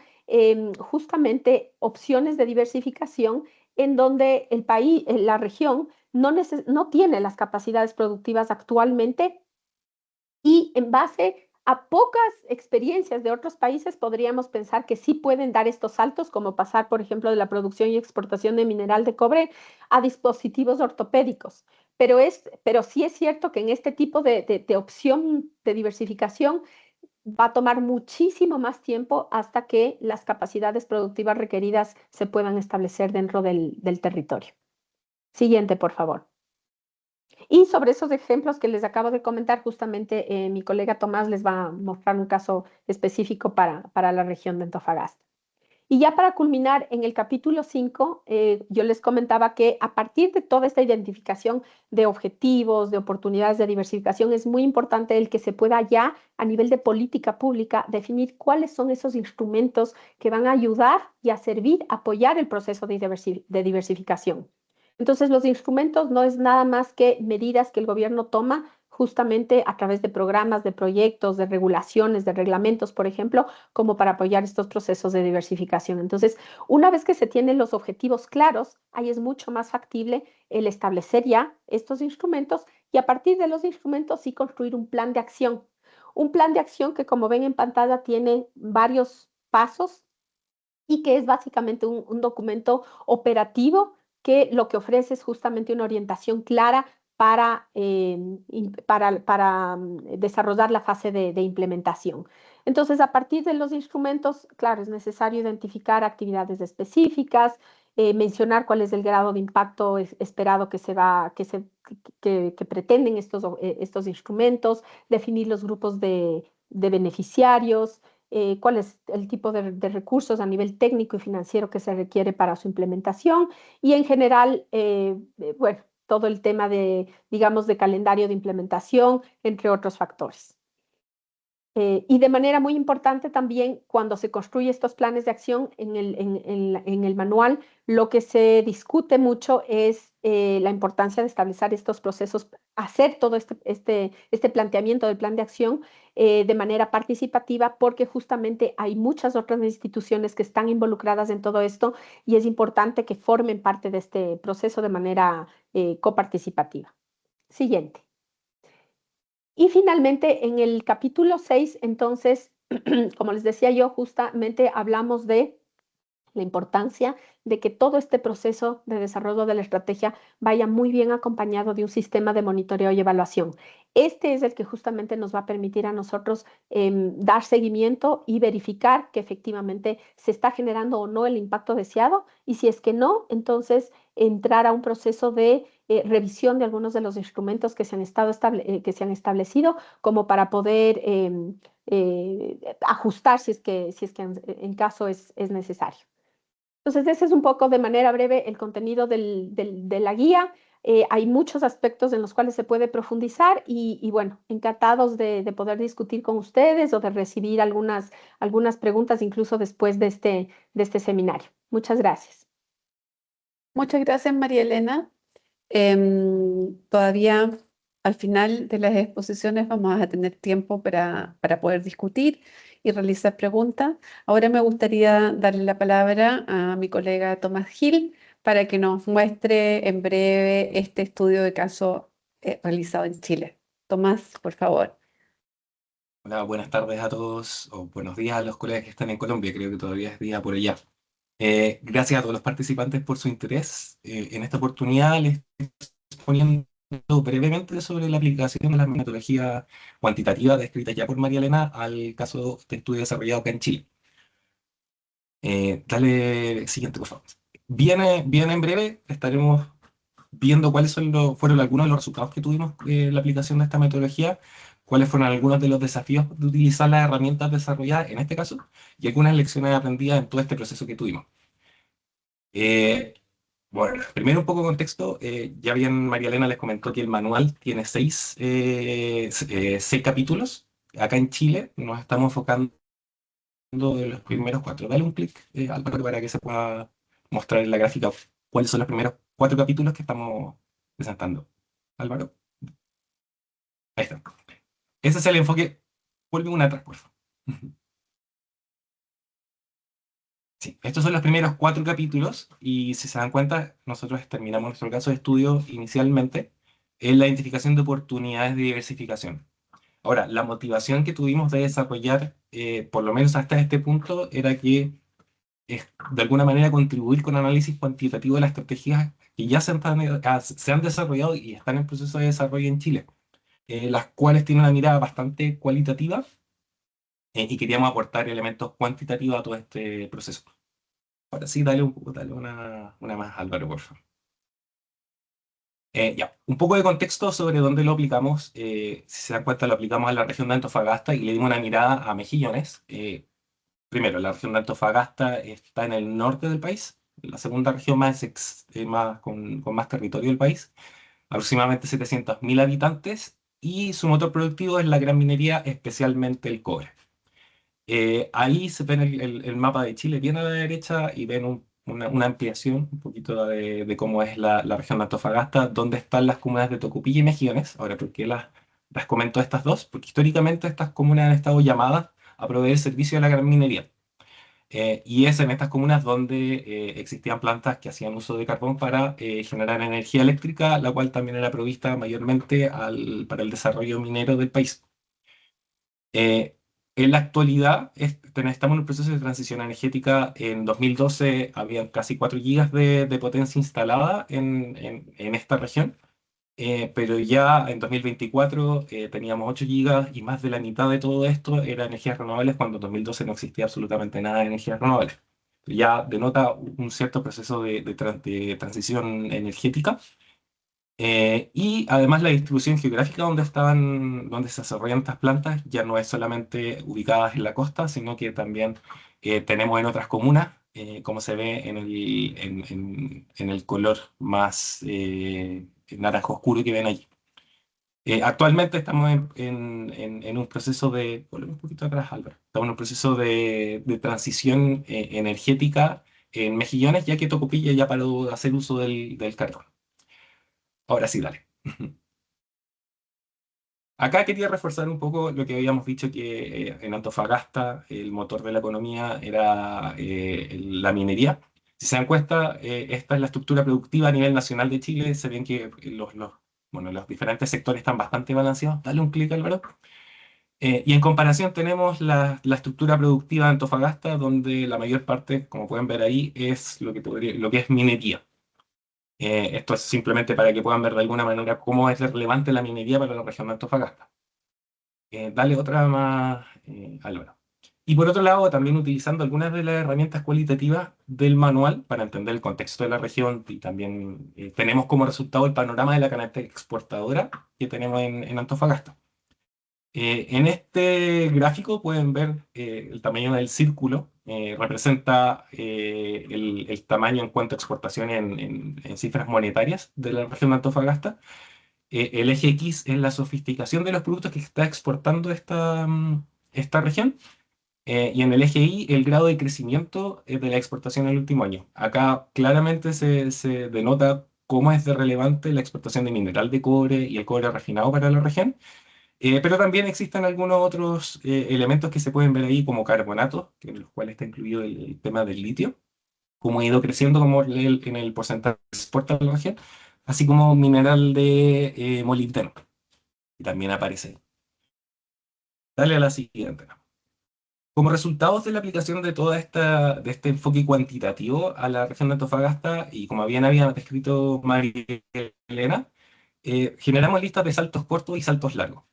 justamente opciones de diversificación en donde el país, la región, no tiene las capacidades productivas actualmente, y en base a pocas experiencias de otros países podríamos pensar que sí pueden dar estos saltos, como pasar, por ejemplo, de la producción y exportación de mineral de cobre a dispositivos ortopédicos. Pero sí es cierto que en este tipo de opción de diversificación va a tomar muchísimo más tiempo hasta que las capacidades productivas requeridas se puedan establecer dentro del territorio. Siguiente, por favor. Y sobre esos ejemplos que les acabo de comentar, justamente mi colega Tomás les va a mostrar un caso específico para la región de Antofagasta. Y ya para culminar, en el capítulo 5, yo les comentaba que a partir de toda esta identificación de objetivos, de oportunidades de diversificación, es muy importante el que se pueda ya a nivel de política pública definir cuáles son esos instrumentos que van a ayudar y a servir, a apoyar el proceso de diversificación. Entonces, los instrumentos no es nada más que medidas que el gobierno toma justamente a través de programas, de proyectos, de regulaciones, de reglamentos, por ejemplo, como para apoyar estos procesos de diversificación. Entonces, una vez que se tienen los objetivos claros, ahí es mucho más factible el establecer ya estos instrumentos y a partir de los instrumentos sí construir un plan de acción. Un plan de acción que, como ven en pantalla, tiene varios pasos y que es básicamente un documento operativo que lo que ofrece es justamente una orientación clara para desarrollar la fase de implementación. Entonces, a partir de los instrumentos, claro, es necesario identificar actividades específicas, mencionar cuál es el grado de impacto esperado que pretenden estos instrumentos, definir los grupos de beneficiarios, cuál es el tipo de recursos a nivel técnico y financiero que se requiere para su implementación y en general, bueno, todo el tema digamos, de calendario de implementación, entre otros factores. Y de manera muy importante también, cuando se construye estos planes de acción en el manual, lo que se discute mucho es la importancia de establecer estos procesos, hacer todo este planteamiento del plan de acción de manera participativa, porque justamente hay muchas otras instituciones que están involucradas en todo esto y es importante que formen parte de este proceso de manera coparticipativa. Siguiente. Y finalmente, en el capítulo 6, entonces, como les decía yo, justamente hablamos de la importancia de que todo este proceso de desarrollo de la estrategia vaya muy bien acompañado de un sistema de monitoreo y evaluación. Este es el que justamente nos va a permitir a nosotros dar seguimiento y verificar que efectivamente se está generando o no el impacto deseado y si es que no, entonces entrar a un proceso de revisión de algunos de los instrumentos que se han establecido como para poder ajustar si es que en caso es necesario. Entonces, ese es un poco de manera breve el contenido de la guía. Hay muchos aspectos en los cuales se puede profundizar y bueno, encantados de poder discutir con ustedes o de recibir algunas preguntas incluso después de este seminario. Muchas gracias. Muchas gracias, María Elena. Todavía al final de las exposiciones vamos a tener tiempo para poder discutir y realizar preguntas. Ahora me gustaría darle la palabra a mi colega Tomás Gil para que nos muestre en breve este estudio de caso realizado en Chile. Tomás, por favor. Hola, buenas tardes a todos, o buenos días a los colegas que están en Colombia, creo que todavía es día por allá. Gracias a todos los participantes por su interés. En esta oportunidad les estoy exponiendo brevemente sobre la aplicación de las metodologías cuantitativas descritas ya por María Elena al caso de estudio desarrollado acá en Chile. Dale siguiente, por favor. Bien en breve estaremos viendo cuáles fueron algunos de los resultados que tuvimos en la aplicación de esta metodología, cuáles fueron algunos de los desafíos de utilizar las herramientas desarrolladas en este caso y algunas lecciones aprendidas en todo este proceso que tuvimos. Bueno, primero un poco de contexto. Ya bien María Elena les comentó que el manual tiene seis capítulos. Acá en Chile nos estamos enfocando en los primeros 4. Dale un clic, Álvaro, para que se pueda mostrar en la gráfica cuáles son los primeros 4 capítulos que estamos presentando. Álvaro. Ahí está. Ese es el enfoque. Vuelve una atrás, por favor. Sí, estos son los primeros 4 capítulos y si se dan cuenta, nosotros terminamos nuestro caso de estudio inicialmente en la identificación de oportunidades de diversificación. Ahora, la motivación que tuvimos de desarrollar, por lo menos hasta este punto, era que de alguna manera contribuir con análisis cuantitativo de las estrategias que ya se han desarrollado y están en proceso de desarrollo en Chile, las cuales tienen una mirada bastante cualitativa y queríamos aportar elementos cuantitativos a todo este proceso. Ahora sí, dale una más, Álvaro, por favor. Ya, un poco de contexto sobre dónde lo aplicamos. Si se dan cuenta, lo aplicamos en la región de Antofagasta y le dimos una mirada a Mejillones. Primero, la región de Antofagasta está en el norte del país, la segunda región con más territorio del país, aproximadamente 700.000 habitantes, y su motor productivo es la gran minería, especialmente el cobre. Ahí se ven el mapa de Chile bien a la derecha y ven una ampliación un poquito de cómo es la región de Antofagasta, donde están las comunas de Tocopilla y Mejillones. Ahora, ¿por qué las comento estas dos? Porque históricamente estas comunas han estado llamadas a proveer servicio a la gran minería. Y es en estas comunas donde existían plantas que hacían uso de carbón para generar energía eléctrica, la cual también era provista mayormente para el desarrollo minero del país. En la actualidad estamos en un proceso de transición energética. En 2012 había casi 4 gigas de potencia instalada en esta región. pero ya en 2024 teníamos 8 gigas y más de la mitad de todo esto era energías renovables, cuando en 2012 no existía absolutamente nada de energías renovables. Ya denota un cierto proceso de transición energética. Y además la distribución geográfica donde se desarrollan estas plantas ya no es solamente ubicadas en la costa, sino que también tenemos en otras comunas, como se ve en el color más naranja oscuro que ven allí. Actualmente estamos en un proceso volvemos un poquito atrás, Álvaro. Estamos en un proceso de transición energética en Mejillones, ya que Tocopilla ya paró de hacer uso del carbón. Ahora sí, dale. Acá quería reforzar un poco lo que habíamos dicho, que en Antofagasta el motor de la economía era la minería. Si se dan cuenta, esta es la estructura productiva a nivel nacional de Chile. Se ven que bueno, los diferentes sectores están bastante balanceados. Dale un clic, Álvaro. Y en comparación tenemos la estructura productiva de Antofagasta, donde la mayor parte, como pueden ver ahí, es lo que es minería. Esto es simplemente para que puedan ver de alguna manera cómo es relevante la minería para la región de Antofagasta. Dale otra más, Álvaro. Y por otro lado, también utilizando algunas de las herramientas cualitativas del manual para entender el contexto de la región, y también tenemos como resultado el panorama de la canasta exportadora que tenemos en Antofagasta. En este gráfico pueden ver el tamaño del círculo, representa el tamaño en cuanto a exportación en cifras monetarias de la región de Antofagasta. El eje X es la sofisticación de los productos que está exportando esta región. Y en el eje Y, el grado de crecimiento de la exportación en el último año. Acá claramente se denota cómo es de relevante la exportación de mineral de cobre y el cobre refinado para la región. Pero también existen algunos otros elementos que se pueden ver ahí, como carbonatos, en los cuales está incluido el tema del litio, cómo ha ido creciendo en el porcentaje que se exporta a la región, así como mineral de molibdeno, que también aparece ahí. Dale a la siguiente. Como resultados de la aplicación de este enfoque cuantitativo a la región de Antofagasta, y como bien había descrito María Elena, generamos listas de saltos cortos y saltos largos.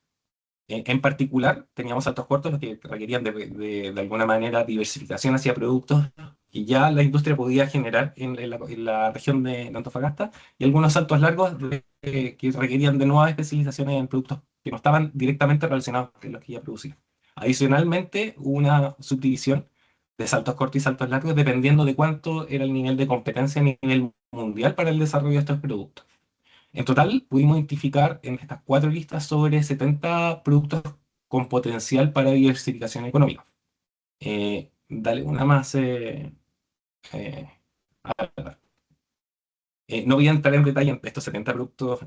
En particular, teníamos saltos cortos, los que requerían de alguna manera diversificación hacia productos que ya la industria podía generar en la región de Antofagasta, y algunos saltos largos que requerían de nuevas especializaciones en productos que no estaban directamente relacionados con los que ya producían. Adicionalmente, hubo una subdivisión de saltos cortos y saltos largos dependiendo de cuánto era el nivel de competencia a nivel mundial para el desarrollo de estos productos. En total, pudimos identificar en estas 4 listas sobre 70 productos con potencial para diversificación económica. Dale una más. No voy a entrar en detalle en estos 70 productos,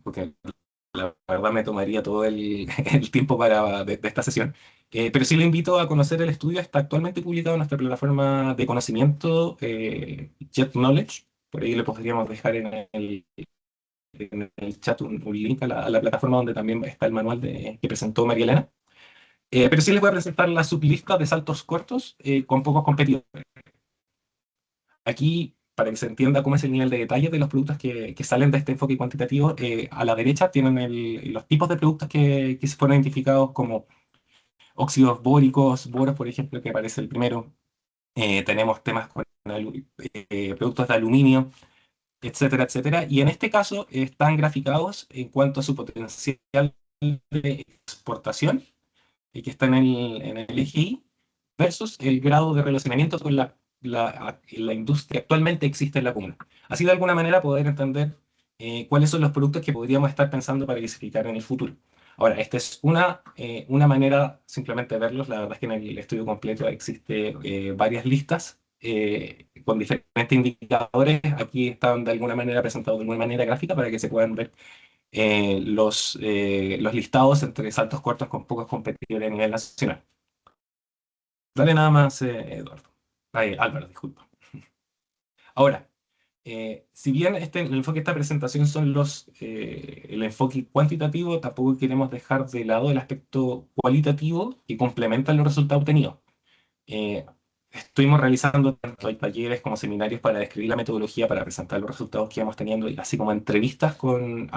porque la verdad me tomaría todo el tiempo de esta sesión. Pero sí le invito a conocer el estudio. Está actualmente publicado en nuestra plataforma de conocimiento, Jet Knowledge. Por ahí le podríamos dejar en el chat un link a la plataforma donde también está el manual que presentó María Elena. Pero sí les voy a presentar la sublista de saltos cortos con pocos competidores. Aquí, para que se entienda cómo es el nivel de detalle de los productos que salen de este enfoque cuantitativo, a la derecha tienen los tipos de productos que se fueron identificados como óxidos bóricos, boros, por ejemplo, que aparece el primero. Tenemos temas con productos de aluminio, etcétera, etcétera. Y en este caso están graficados en cuanto a su potencial de exportación, que está en el eje Y, versus el grado de relacionamiento con la industria que actualmente existe en la comuna. Así, de alguna manera, poder entender cuáles son los productos que podríamos estar pensando para diversificar en el futuro. Ahora, esta es una manera simplemente de verlos. La verdad es que en el estudio completo existe varias listas con diferentes indicadores. Aquí están de alguna manera presentados de alguna manera gráfica para que se puedan ver los listados entre saltos cortos con pocos competidores a nivel nacional. Dale nada más, Eduardo. Álvaro, disculpa. Ahora, si bien el enfoque de esta presentación son el enfoque cuantitativo, tampoco queremos dejar de lado el aspecto cualitativo que complementa los resultados obtenidos. estuvimos realizando tanto hay talleres como seminarios para describir la metodología, para presentar los resultados que íbamos teniendo, y así como entrevistas con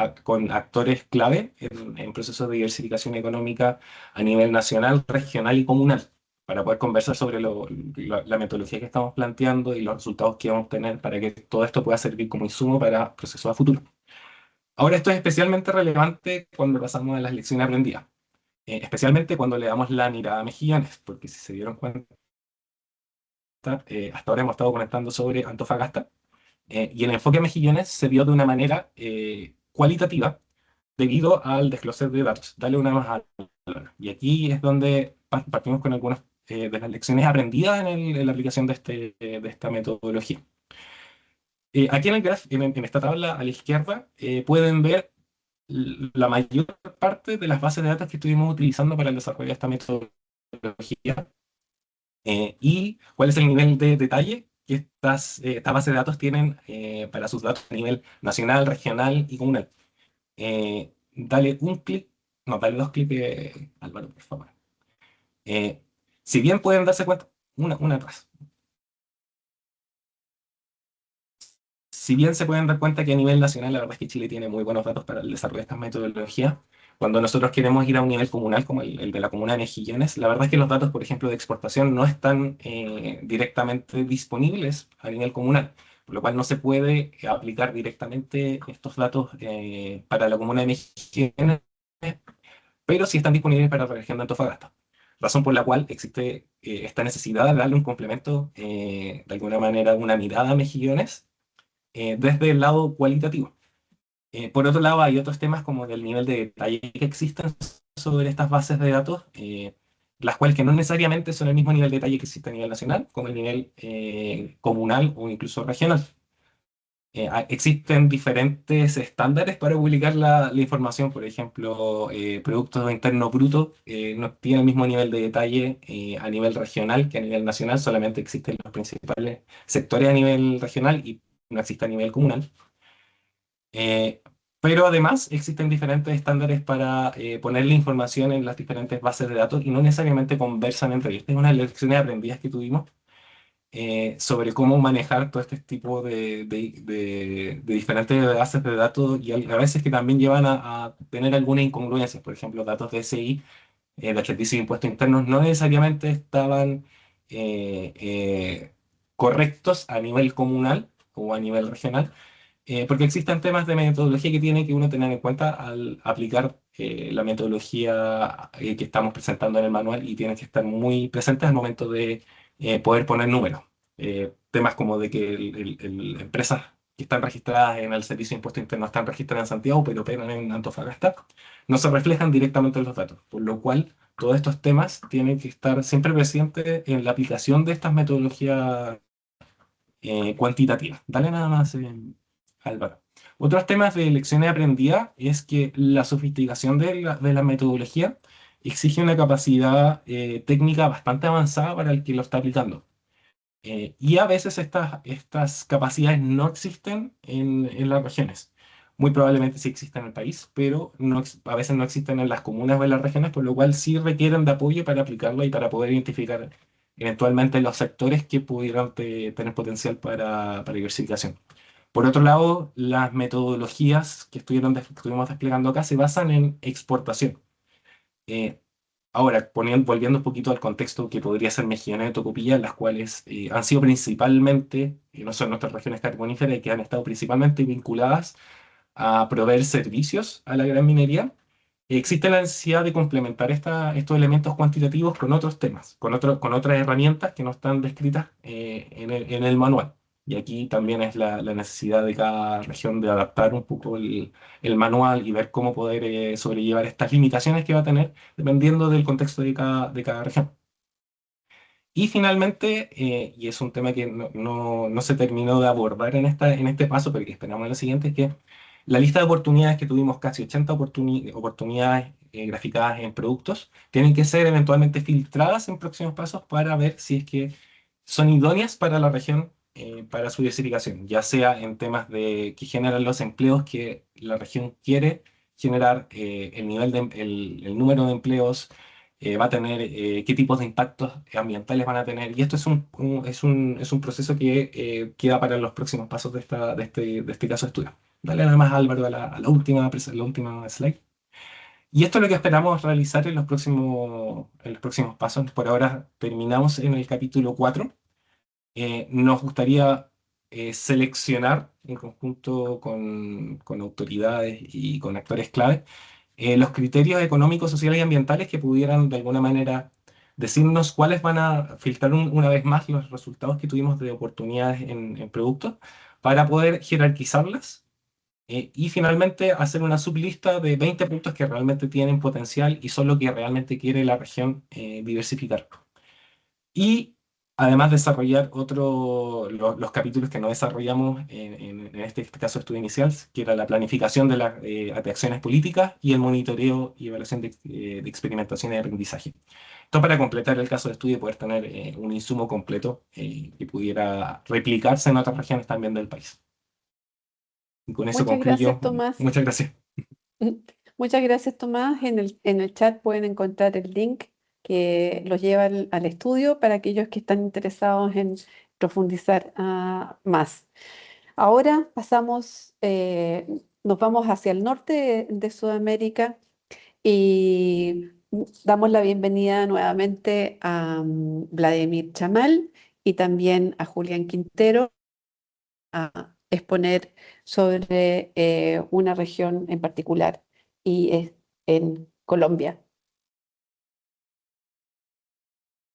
actores clave en procesos de diversificación económica a nivel nacional, regional y comunal, para poder conversar sobre la metodología que estamos planteando y los resultados que vamos a obtener para que todo esto pueda servir como insumo para procesos a futuro. Ahora, esto es especialmente relevante cuando pasamos a las lecciones aprendidas, especialmente cuando le damos la mirada a Mejillones, porque si se dieron cuenta, hasta ahora hemos estado conectando sobre Antofagasta, y el enfoque a Mejillones se vio de una manera cualitativa debido al desglose de datos. Dale una más a... Y aquí es donde partimos con algunas de las lecciones aprendidas en la aplicación de esta metodología. Aquí en el graph, en esta tabla a la izquierda, pueden ver la mayor parte de las bases de datos que estuvimos utilizando para el desarrollo de esta metodología, y cuál es el nivel de detalle que estas bases de datos tienen para sus datos a nivel nacional, regional y comunal. Dale un clic, no, dale dos clics, Álvaro, por favor. Si bien pueden darse cuenta, una atrás. Si bien se pueden dar cuenta que a nivel nacional, la verdad es que Chile tiene muy buenos datos para el desarrollo de estas metodologías, cuando nosotros queremos ir a un nivel comunal como el de la comuna de Mejillones, la verdad es que los datos, por ejemplo, de exportación no están directamente disponibles a nivel comunal, por lo cual no se puede aplicar directamente estos datos para la comuna de Mejillones, pero sí están disponibles para la región de Antofagasta. Razón por la cual existe esta necesidad de darle un complemento, de alguna manera, una mirada a Mejillones desde el lado cualitativo. Por otro lado, hay otros temas como del nivel de detalle que existen sobre estas bases de datos, las cuales que no necesariamente son el mismo nivel de detalle que existe a nivel nacional, como el nivel comunal o incluso regional. Existen diferentes estándares para publicar la información. Por ejemplo, Producto Interno Bruto no tiene el mismo nivel de detalle a nivel regional que a nivel nacional, solamente existen los principales sectores a nivel regional y no existe a nivel comunal. Pero además existen diferentes estándares para poner la información en las diferentes bases de datos y no necesariamente conversan entre ellos. Esta es una de las lecciones aprendidas que tuvimos sobre cómo manejar todo este tipo de diferentes bases de datos, y a veces que también llevan a tener algunas incongruencias. Por ejemplo, datos de SI, de servicios de impuestos internos, no necesariamente estaban correctos a nivel comunal o a nivel regional, porque existen temas de metodología que tiene que uno tener en cuenta al aplicar la metodología que estamos presentando en el manual, y tienen que estar muy presentes al momento de poder poner números. Temas como de que empresas que están registradas en el Servicio de Impuestos Internos están registradas en Santiago, pero operan en Antofagasta, no se reflejan directamente en los datos, por lo cual todos estos temas tienen que estar siempre presentes en la aplicación de estas metodologías cuantitativas. Dale nada más, Álvaro. Otros temas de lecciones aprendidas es que la sofisticación de la metodología exige una capacidad técnica bastante avanzada para el que lo está aplicando. Y a veces estas capacidades no existen en las regiones. Muy probablemente sí existen en el país, pero a veces no existen en las comunas o en las regiones, por lo cual sí requieren de apoyo para aplicarlo y para poder identificar eventualmente los sectores que pudieran tener potencial para diversificación. Por otro lado, las metodologías que estuvimos desplegando acá se basan en exportación. Ahora, volviendo un poquito al contexto que podría ser Mejillones de Tocopilla, las cuales han sido principalmente, no son nuestras regiones carboníferas, y que han estado principalmente vinculadas a proveer servicios a la gran minería, existe la necesidad de complementar estos elementos cuantitativos con otros temas, con otras herramientas que no están descritas en el manual. Y aquí también es la necesidad de cada región de adaptar un poco el manual y ver cómo poder sobrellevar estas limitaciones que va a tener dependiendo del contexto de cada región. Y finalmente, y es un tema que no se terminó de abordar en este paso, pero que esperamos en lo siguiente, es que la lista de oportunidades que tuvimos, casi 80 oportunidades graficadas en productos, tienen que ser eventualmente filtradas en próximos pasos para ver si es que son idóneas para la región, para su diversificación, ya sea en temas de que generan los empleos que la región quiere generar, el número de empleos, va a tener, qué tipos de impactos ambientales van a tener. Y esto es un proceso que queda para los próximos pasos de este caso de estudio. Dale nada más, Álvaro, a la última slide. Y esto es lo que esperamos realizar en en los próximos pasos. Por ahora terminamos en el capítulo 4. Nos gustaría seleccionar en conjunto con autoridades y con actores clave los criterios económicos, sociales y ambientales que pudieran de alguna manera decirnos cuáles van a filtrar una vez más los resultados que tuvimos de oportunidades en productos para poder jerarquizarlas y finalmente hacer una sublista de 20 puntos que realmente tienen potencial y son lo que realmente quiere la región diversificar. Y además desarrollar los capítulos que no desarrollamos en este caso estudio inicial, que era la planificación de las acciones políticas y el monitoreo y evaluación de experimentación y aprendizaje. Esto para completar el caso de estudio y poder tener un insumo completo que pudiera replicarse en otras regiones también del país. Y con eso Muchas gracias, concluyo. Tomás. Muchas gracias. Muchas gracias, Tomás. En el chat pueden encontrar el link que los lleva al estudio para aquellos que están interesados en profundizar más. Ahora nos vamos hacia el norte de Sudamérica y damos la bienvenida nuevamente a Vladimir Chamal y también a Julián Quintero a exponer sobre una región en particular y es en Colombia.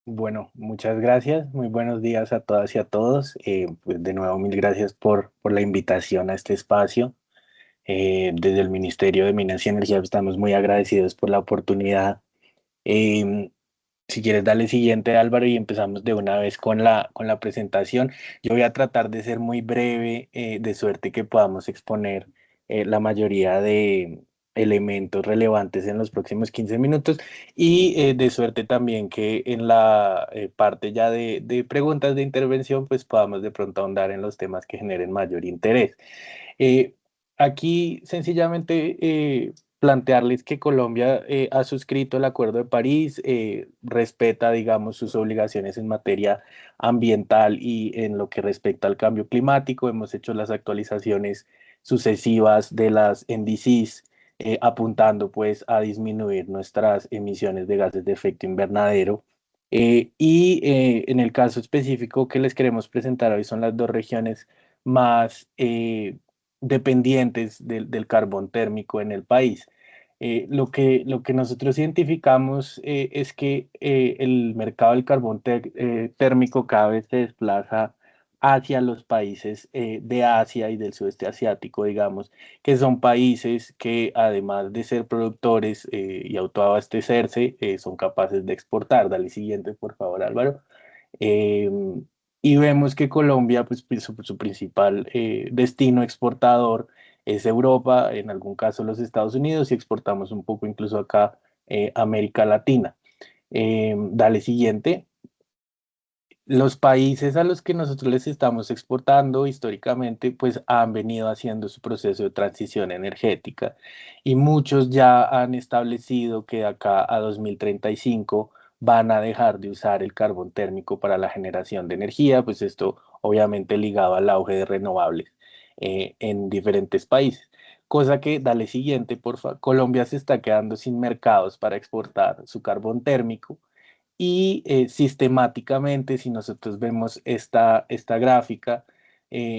Bueno, muchas gracias. Muy buenos días a todas y a todos. Pues de nuevo, mil gracias por la invitación a este espacio. Desde el Ministerio de Minas y Energía estamos muy agradecidos por la oportunidad. Em, si quieres, dale siguiente, Álvaro, y empezamos de una vez con con la presentación. Yo voy a tratar de ser muy breve, de suerte que podamos exponer la mayoría de elementos relevantes en los próximos 15 minutos y de suerte también que en la parte ya de preguntas de intervención pues podamos de pronto ahondar en los temas que generen mayor interés. Eh, Aquí sencillamente plantearles que Colombia ha suscrito el Acuerdo de París, respeta, digamos, sus obligaciones en materia ambiental y en lo que respecta al cambio climático. Hemos hecho las actualizaciones sucesivas de las NDCs, apuntando pues a disminuir nuestras emisiones de gases de efecto invernadero. En el caso específico que les queremos presentar hoy son las dos regiones más dependientes del carbón térmico en el país. Lo que nosotros identificamos es que el mercado del carbón térmico cada vez se desplaza hacia los países de Asia y del sudeste asiático, digamos, que son países que además de ser productores y autoabastecerse, son capaces de exportar. Dale siguiente, por favor, Álvaro. Em, y vemos que Colombia, pues su principal destino exportador es Europa, en algún caso los Estados Unidos, y exportamos un poco incluso acá América Latina. Dale siguiente. Los países a los que nosotros les estamos exportando históricamente, pues han venido haciendo su proceso de transición energética y muchos ya han establecido que de acá a 2035 van a dejar de usar el carbón térmico para la generación de energía, pues esto obviamente ligado al auge de renovables en diferentes países. Cosa que, dale siguiente, por favor, Colombia se está quedando sin mercados para exportar su carbón térmico y sistemáticamente, si nosotros vemos esta gráfica,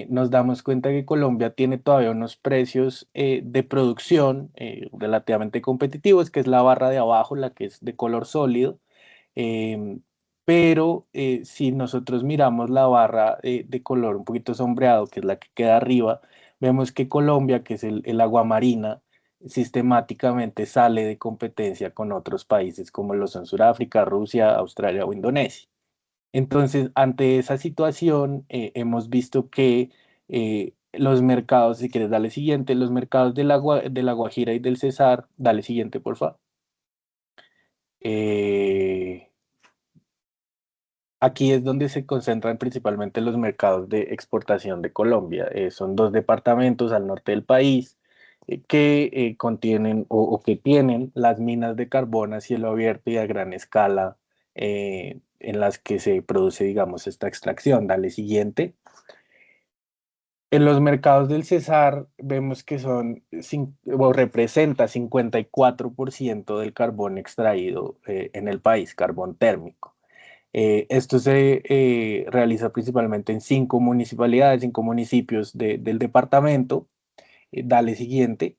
nos damos cuenta que Colombia tiene todavía unos precios de producción relativamente competitivos, que es la barra de abajo, la que es de color sólido. em, pero si nosotros miramos la barra de color un poquito sombreado, que es la que queda arriba, vemos que Colombia, que es el agua marina, sistemáticamente sale de competencia con otros países como lo son Sudáfrica, Rusia, Australia o Indonesia. Entonces, ante esa situación, hemos visto que los mercados, si quieres, dale siguiente, los mercados de la Guajira y del Cesar, dale siguiente, por favor. Aquí es donde se concentran principalmente los mercados de exportación de Colombia. Son dos departamentos al norte del país, que contienen o que tienen las minas de carbón a cielo abierto y a gran escala en las que se produce, digamos, esta extracción. Dale siguiente. En los mercados del Cesar vemos que o representa 54% del carbón extraído en el país, carbón térmico. Esto se realiza principalmente en 5 municipalidades, 5 municipios del departamento. Dale siguiente.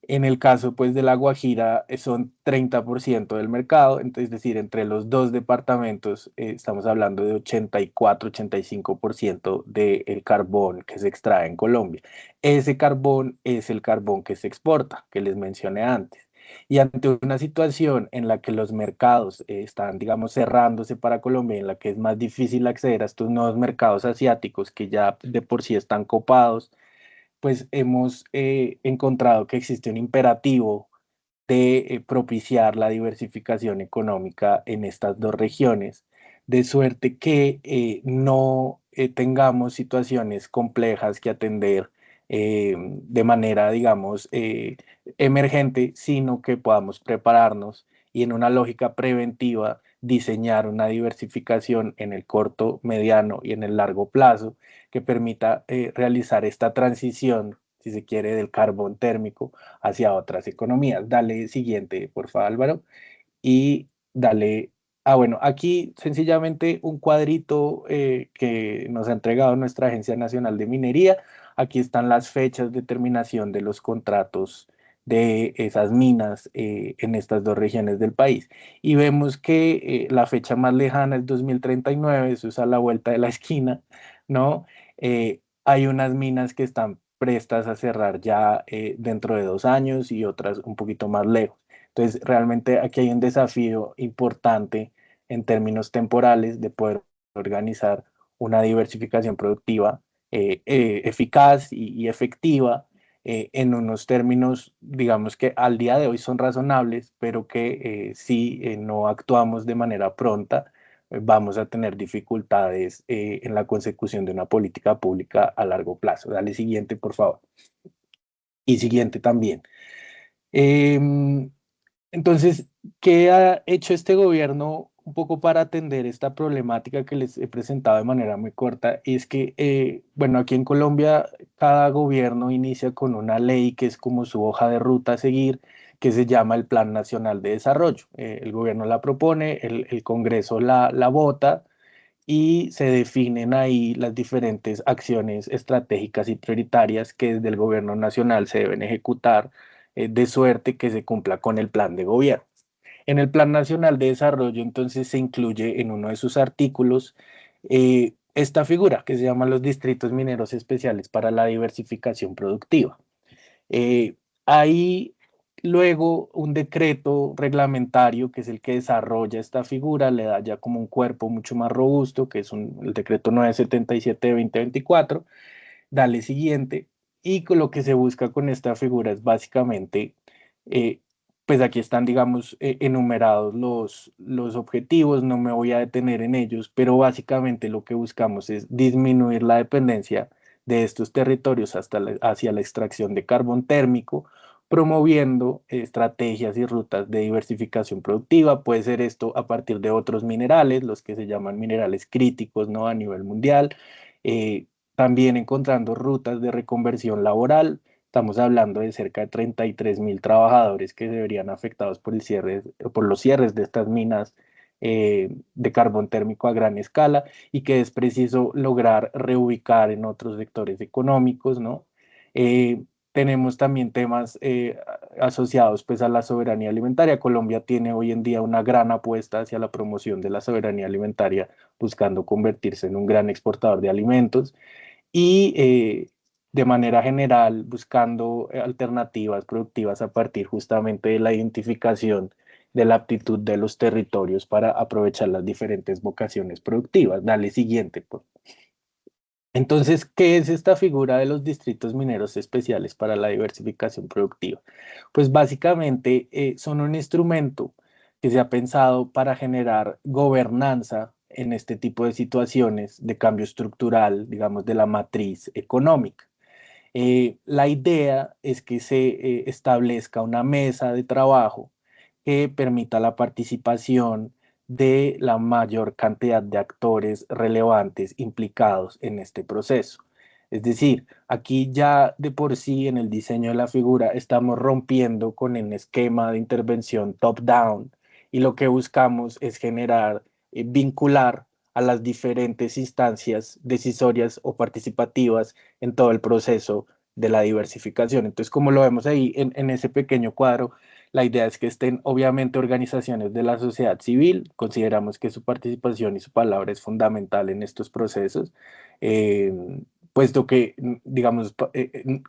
En el caso pues de La Guajira son 30% del mercado, entonces, es decir, entre los dos departamentos estamos hablando de 84-85% del carbón que se extrae en Colombia. Ese carbón es el carbón que se exporta, que les mencioné antes. Y ante una situación en la que los mercados están, digamos, cerrándose para Colombia, en la que es más difícil acceder a estos nuevos mercados asiáticos que ya de por sí están copados, pues hemos encontrado que existe un imperativo de propiciar la diversificación económica en estas dos regiones, de suerte que no tengamos situaciones complejas que atender de manera, digamos, emergente, sino que podamos prepararnos y en una lógica preventiva diseñar una diversificación en el corto, mediano y en el largo plazo que permita realizar esta transición, si se quiere, del carbón térmico hacia otras economías. Dale siguiente, por favor, Álvaro. Y dale, bueno, aquí sencillamente un cuadrito que nos ha entregado nuestra Agencia Nacional de Minería. Aquí están las fechas de terminación de los contratos de esas minas en estas dos regiones del país. Y vemos que la fecha más lejana es 2039, eso es a la vuelta de la esquina, ¿no? Hay unas minas que están prestas a cerrar ya dentro de 2 años y otras un poquito más lejos. Entonces, realmente aquí hay un desafío importante en términos temporales de poder organizar una diversificación productiva eficaz y efectiva en unos términos, digamos que al día de hoy son razonables, pero que si no actuamos de manera pronta, vamos a tener dificultades en la consecución de una política pública a largo plazo. Dale siguiente, por favor. Y siguiente también. Entonces, ¿qué ha hecho este gobierno un poco para atender esta problemática que les he presentado de manera muy corta? Y es que, bueno, aquí en Colombia cada gobierno inicia con una ley que es como su hoja de ruta a seguir, que se llama el Plan Nacional de Desarrollo. El gobierno la propone, el Congreso la vota y se definen ahí las diferentes acciones estratégicas y prioritarias que desde el gobierno nacional se deben ejecutar de suerte que se cumpla con el plan de gobierno. En el Plan Nacional de Desarrollo, entonces, se incluye en uno de sus artículos esta figura que se llama los distritos mineros especiales para la diversificación productiva. Hay luego un decreto reglamentario que es el que desarrolla esta figura, le da ya como un cuerpo mucho más robusto, que es el decreto 977 de 2024. Dale siguiente. Y con lo que se busca con esta figura es básicamente, pues aquí están, digamos, enumerados los objetivos, no me voy a detener en ellos, pero básicamente lo que buscamos es disminuir la dependencia de estos territorios hacia la extracción de carbón térmico, promoviendo estrategias y rutas de diversificación productiva. Puede ser esto a partir de otros minerales, los que se llaman minerales críticos, ¿no? A nivel mundial. También encontrando rutas de reconversión laboral. Estamos hablando de cerca de 33.000 trabajadores que se verían afectados por los cierres de estas minas de carbón térmico a gran escala y que es preciso lograr reubicar en otros sectores económicos, ¿no? Tenemos también temas asociados pues, a la soberanía alimentaria. Colombia tiene hoy en día una gran apuesta hacia la promoción de la soberanía alimentaria, buscando convertirse en un gran exportador de alimentos y de manera general buscando alternativas productivas a partir justamente de la identificación de la aptitud de los territorios para aprovechar las diferentes vocaciones productivas. Dale siguiente, por favor. Entonces, ¿qué es esta figura de los distritos mineros especiales para la diversificación productiva? Pues básicamente son un instrumento que se ha pensado para generar gobernanza en este tipo de situaciones de cambio estructural, digamos, de la matriz económica. La idea es que se establezca una mesa de trabajo que permita la participación de la mayor cantidad de actores relevantes implicados en este proceso. Es decir, aquí ya de por sí en el diseño de la figura estamos rompiendo con el esquema de intervención top-down y lo que buscamos es generar, vincular a las diferentes instancias decisorias o participativas en todo el proceso de la diversificación. Entonces, como lo vemos ahí en ese pequeño cuadro, la idea es que estén obviamente organizaciones de la sociedad civil, consideramos que su participación y su palabra es fundamental en estos procesos, eh, puesto que, digamos,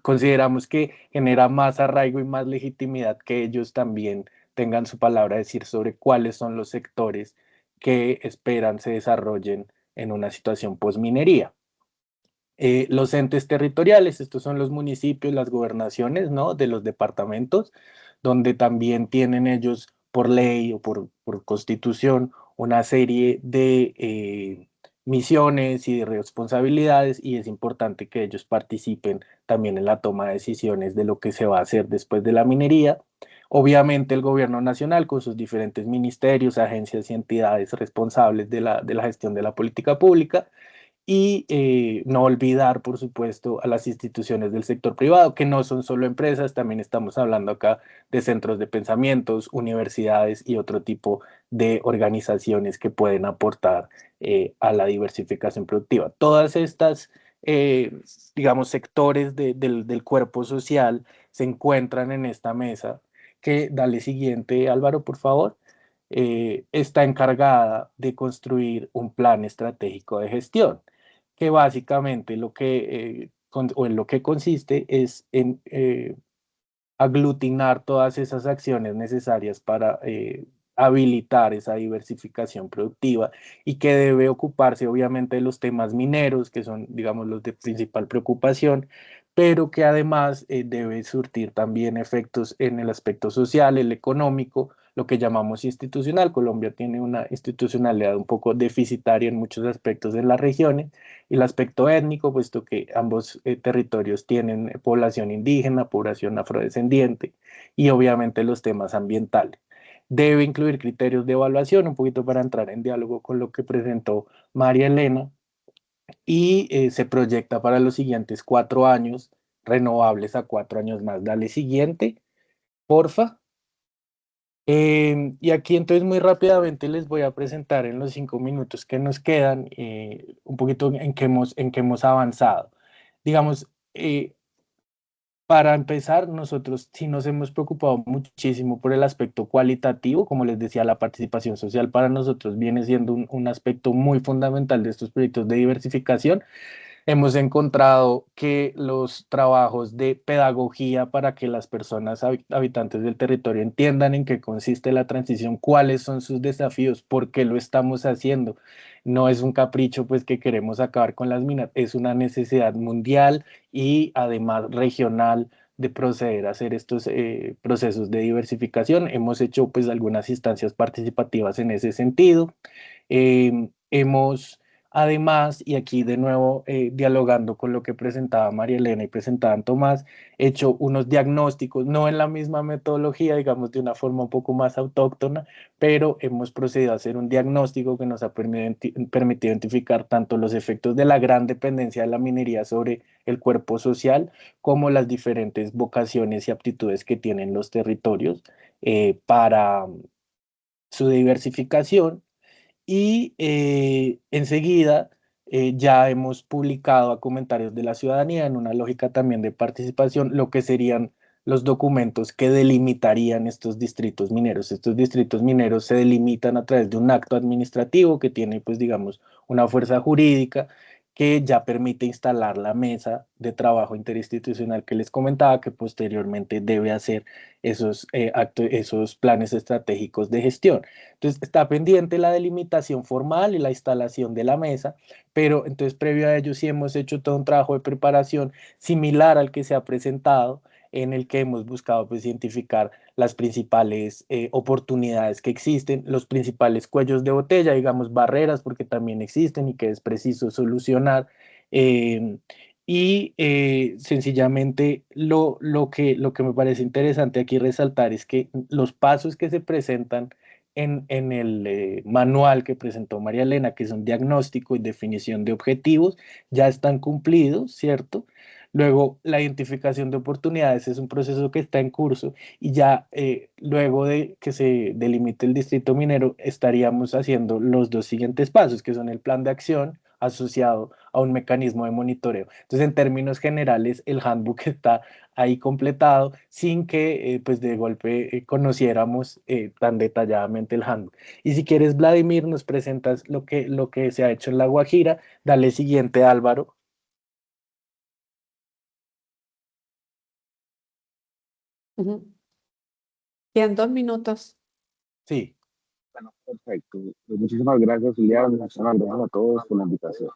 consideramos que genera más arraigo y más legitimidad que ellos también tengan su palabra a decir sobre cuáles son los sectores que esperan se desarrollen en una situación posminería. Los entes territoriales, estos son los municipios, las gobernaciones, ¿no? De los departamentos, donde también tienen ellos por ley o por constitución una serie de misiones y de responsabilidades y es importante que ellos participen también en la toma de decisiones de lo que se va a hacer después de la minería. Obviamente el gobierno nacional con sus diferentes ministerios, agencias y entidades responsables de la gestión de la política pública y no olvidar, por supuesto, a las instituciones del sector privado, que no son solo empresas, también estamos hablando acá de centros de pensamientos, universidades y otro tipo de organizaciones que pueden aportar a la diversificación productiva. Todas estas, digamos, sectores del cuerpo social se encuentran en esta mesa, que, dale siguiente, Álvaro, por favor. Está encargada de construir un plan estratégico de gestión, que básicamente lo que, o en lo que consiste es en aglutinar todas esas acciones necesarias para habilitar esa diversificación productiva y que debe ocuparse obviamente de los temas mineros, que son, digamos, los de principal preocupación, pero que además debe surtir también efectos en el aspecto social, el económico, lo que llamamos institucional. Colombia tiene una institucionalidad un poco deficitaria en muchos aspectos de las regiones, y el aspecto étnico, puesto que ambos territorios tienen población indígena, población afrodescendiente y obviamente los temas ambientales. Debe incluir criterios de evaluación, un poquito para entrar en diálogo con lo que presentó María Elena, y se proyecta para los siguientes 4 años, renovables a 4 años más. Dale siguiente, porfa. Y aquí entonces muy rápidamente les voy a presentar en los 5 minutos que nos quedan un poquito en qué hemos avanzado. Digamos, para empezar, nosotros sí nos hemos preocupado muchísimo por el aspecto cualitativo. Como les decía, la participación social para nosotros viene siendo un aspecto muy fundamental de estos proyectos de diversificación. Hemos encontrado que los trabajos de pedagogía para que las personas habitantes del territorio entiendan en qué consiste la transición, cuáles son sus desafíos, por qué lo estamos haciendo. No es un capricho pues que queremos acabar con las minas, es una necesidad mundial y además regional de proceder a hacer estos procesos de diversificación. Hemos hecho pues algunas instancias participativas en ese sentido. Hemos además, y aquí de nuevo dialogando con lo que presentaba María Elena y presentaban Tomás, hecho unos diagnósticos, no en la misma metodología, digamos de una forma un poco más autóctona, pero hemos procedido a hacer un diagnóstico que nos ha permitido identificar tanto los efectos de la gran dependencia de la minería sobre el cuerpo social, como las diferentes vocaciones y aptitudes que tienen los territorios para su diversificación. Y enseguida ya hemos publicado a comentarios de la ciudadanía en una lógica también de participación lo que serían los documentos que delimitarían estos distritos mineros. Estos distritos mineros se delimitan a través de un acto administrativo que tiene, pues digamos, una fuerza jurídica que ya permite instalar la mesa de trabajo interinstitucional que les comentaba, que posteriormente debe hacer esos planes estratégicos de gestión. Entonces está pendiente la delimitación formal y la instalación de la mesa, pero entonces previo a ello sí hemos hecho todo un trabajo de preparación similar al que se ha presentado, en el que hemos buscado pues identificar las principales oportunidades que existen, los principales cuellos de botella, digamos barreras, porque también existen y que es preciso solucionar. Y sencillamente lo que me parece interesante aquí resaltar es que los pasos que se presentan en el manual que presentó María Elena, que son diagnóstico y definición de objetivos, ya están cumplidos, ¿cierto? Luego, la identificación de oportunidades es un proceso que está en curso y ya luego de que se delimite el distrito minero, estaríamos haciendo los dos siguientes pasos, que son el plan de acción asociado a un mecanismo de monitoreo. Entonces, en términos generales, el handbook está ahí completado sin que pues de golpe conociéramos tan detalladamente el handbook. Y si quieres, Vladimir, nos presentas lo que se ha hecho en La Guajira. Dale siguiente, Álvaro. Ujú. Quedan 2 minutos. Sí. Bueno, perfecto. Pues muchísimas gracias, Julián. Muchísimas gracias a todos por la invitación.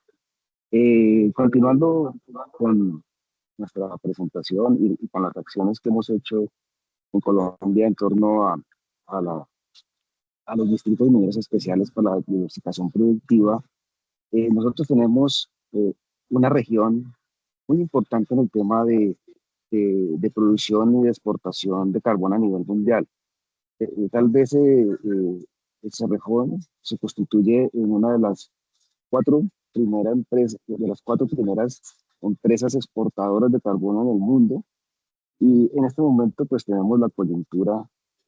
Continuando con nuestra presentación y con las acciones que hemos hecho en Colombia en torno a, la, a los distritos mineros especiales para la diversificación productiva, nosotros tenemos una región muy importante en el tema de producción y de exportación de carbón a nivel mundial. Tal vez esa región se constituye en una de las cuatro cuatro primeras empresas exportadoras de carbono en el mundo. Y en este momento pues tenemos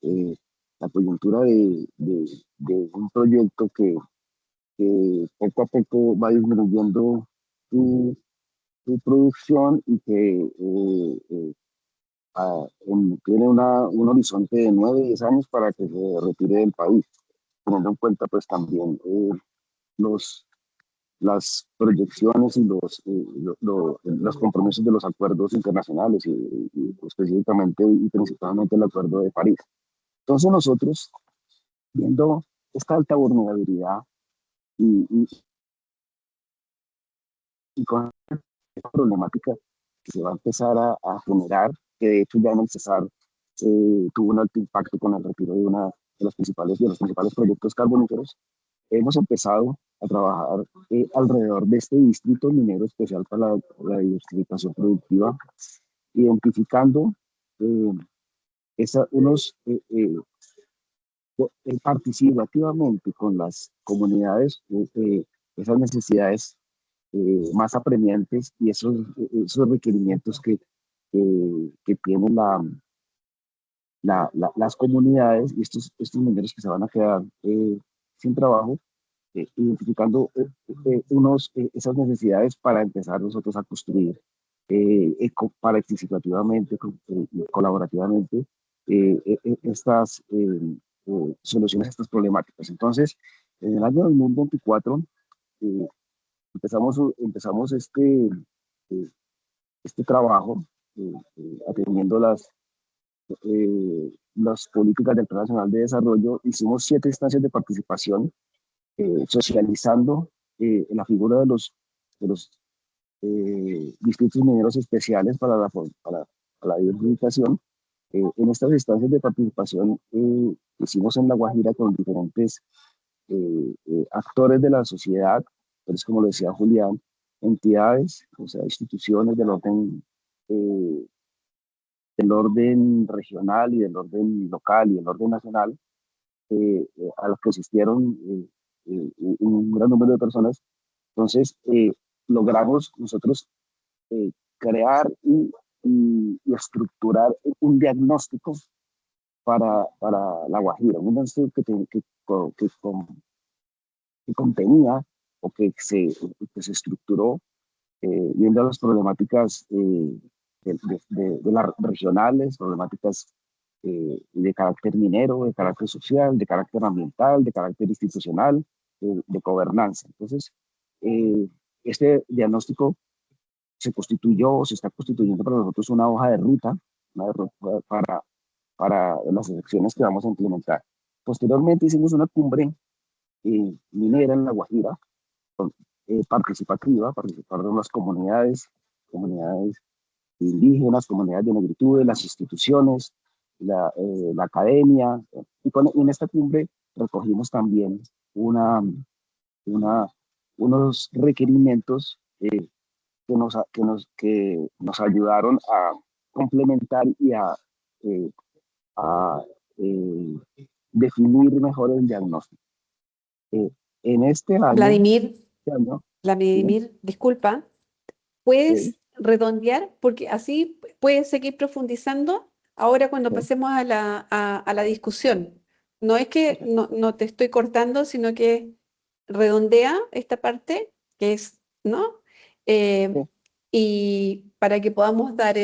eh, la coyuntura de un proyecto que poco a poco va disminuyendo su, su producción y que tiene un horizonte de 9 o 10 años para que se retire del país, teniendo en cuenta pues también los, las proyecciones y los compromisos de los acuerdos internacionales y específicamente y principalmente el Acuerdo de París. Entonces nosotros, viendo esta alta vulnerabilidad y, y, y con esta problemática que se va a empezar a generar, que de hecho ya en el Cesar tuvo un alto impacto con el retiro de los principales proyectos carboníferos, hemos empezado a trabajar alrededor de este distrito minero especial para la diversificación productiva, identificando eh, participativamente con las comunidades esas necesidades más apremiantes y esos requerimientos que tienen las comunidades y estos mineros que se van a quedar sin trabajo, identificando esas necesidades para empezar nosotros a construir participativamente y colaborativamente estas soluciones a estas problemáticas. Entonces, en el año 2024 eh, empezamos eh, este trabajo atendiendo las políticas del Plan Nacional de Desarrollo. Hicimos 7 instancias de participación socializando la figura de los distritos mineros especiales para la diversificación. En estas instancias de participación hicimos en La Guajira con diferentes actores de la sociedad, pues como lo decía Julián, entidades, o sea, instituciones eh, del orden regional y del orden local y del orden nacional, a los que asistieron un gran número de personas. Entonces, logramos nosotros crear y estructurar un diagnóstico para La Guajira, un diagnóstico que contenía o que se estructuró viendo las problemáticas de las regionales, problemáticas de carácter minero, de carácter social, de carácter ambiental, de carácter institucional, de gobernanza. Entonces, este diagnóstico se está constituyendo para nosotros una hoja de ruta, para las acciones que vamos a implementar. Posteriormente hicimos una cumbre minera en La Guajira, participaron las comunidades indígenas, comunidades de negritudes, las instituciones, la academia, y en esta cumbre recogimos también una, unos requerimientos que nos ayudaron a complementar y eh, a eh, definir mejor el diagnóstico. En este año, Vladimir, ¿sí? disculpa, Ok. ¿puedes redondear? Porque así puedes seguir profundizando ahora cuando Sí. pasemos a la discusión. No es que no te estoy cortando, sino que redondea esta parte, que es, ¿no? Sí. Y para que podamos dar,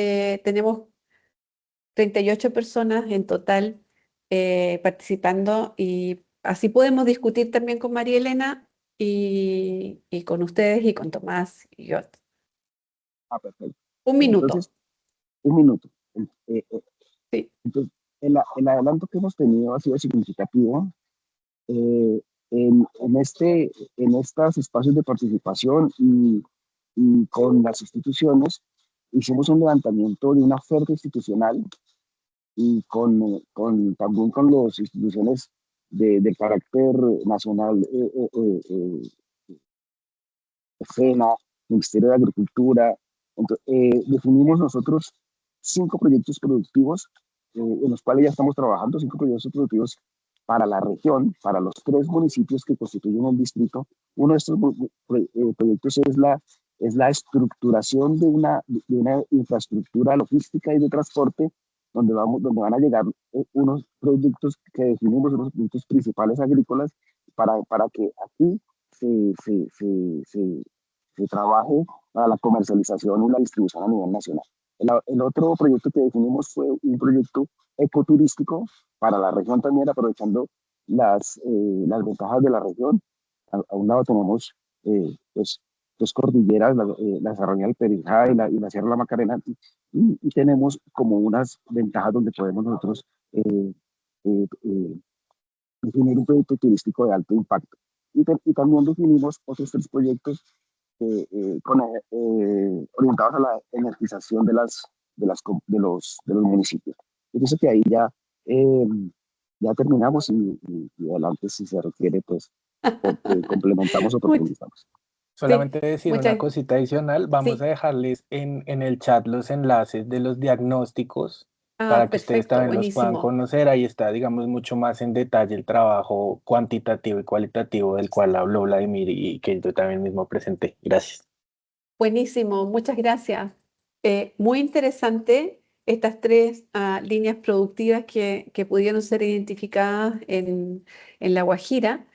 tenemos 38 personas en total participando y así podemos discutir también con María Elena y con ustedes y con Tomás y yo. Perfecto. Un minuto. Entonces, un minuto. Sí. Entonces, el adelanto que hemos tenido ha sido significativo. Eh, en estos espacios de participación y con las instituciones, hicimos un levantamiento de una oferta institucional y también con las instituciones de carácter nacional, FENA, Ministerio de Agricultura. Entonces, definimos nosotros 5 proyectos productivos en los cuales ya estamos trabajando, 5 proyectos productivos para la región, para los 3 municipios que constituyen el distrito. Uno de estos proyectos es la estructuración de una infraestructura logística y de transporte donde van a llegar unos productos que definimos, unos productos principales agrícolas, para que aquí se trabaje para la comercialización y la distribución a nivel nacional. El otro proyecto que definimos fue un proyecto ecoturístico para la región también, aprovechando las ventajas de la región. A un lado tenemos pues, 2 cordilleras, la Serranía del Perijá y la Sierra de la Macarena, y tenemos como unas ventajas donde podemos nosotros definir un proyecto turístico de alto impacto. Y también definimos otros 3 proyectos orientados a la energización de los municipios. Yo pienso que ahí ya terminamos y adelante, si se requiere, pues complementamos o profundizamos. Solamente decir una muchas, cosita adicional, vamos a sí. dejarles en el chat los enlaces de los diagnósticos para que ustedes Perfecto, también los puedan buenísimo. conocer. Ahí está, digamos, mucho más en detalle el trabajo cuantitativo y cualitativo del cual habló Vladimir y que yo también mismo presenté. Gracias. Buenísimo, muchas gracias. Muy interesante estas 3 líneas productivas que pudieron ser identificadas en La Guajira.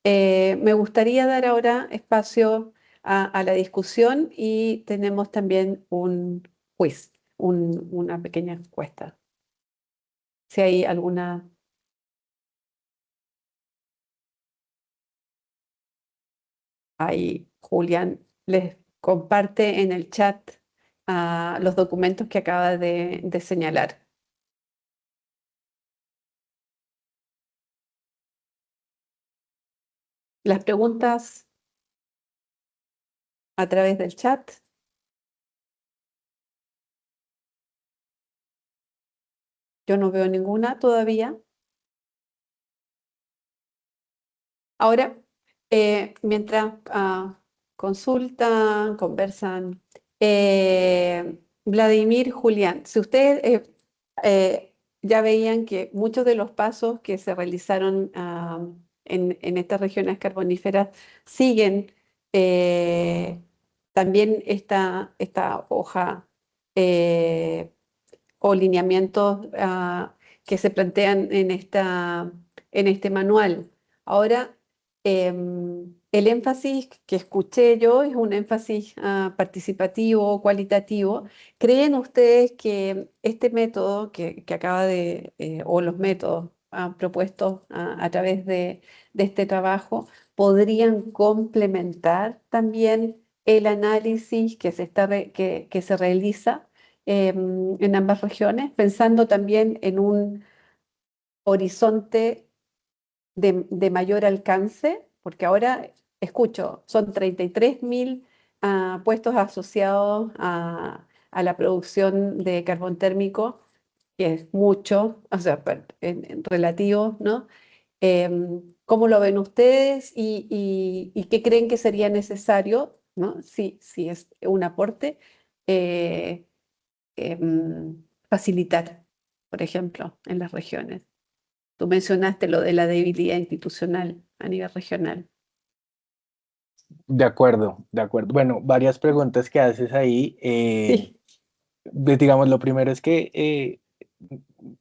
Me gustaría dar ahora espacio a la discusión y tenemos también un quiz, una pequeña encuesta. Si hay alguna... Ahí Julián les comparte en el chat los documentos que acaba de señalar. Las preguntas a través del chat. Yo no veo ninguna todavía. Ahora, mientras consultan, conversan, Vladimir, Julián, si ustedes ya veían que muchos de los pasos que se realizaron en estas regiones carboníferas siguen también esta hoja o lineamientos que se plantean en este manual. Ahora, el énfasis que escuché yo es un énfasis participativo, cualitativo. ¿Creen ustedes que este método que acaba o los métodos propuestos a través de este trabajo, podrían complementar también el análisis que se realiza en ambas regiones, pensando también en un horizonte de mayor alcance, porque ahora escucho, son 33.000 puestos asociados a la producción de carbón térmico, que es mucho, o sea, en relativo, ¿no? ¿Cómo lo ven ustedes y qué creen que sería necesario ¿no? Sí, sí es un aporte facilitar, por ejemplo, en las regiones. Tú mencionaste lo de la debilidad institucional a nivel regional. De acuerdo, de acuerdo. Bueno, varias preguntas que haces ahí. Sí. Digamos, lo primero es que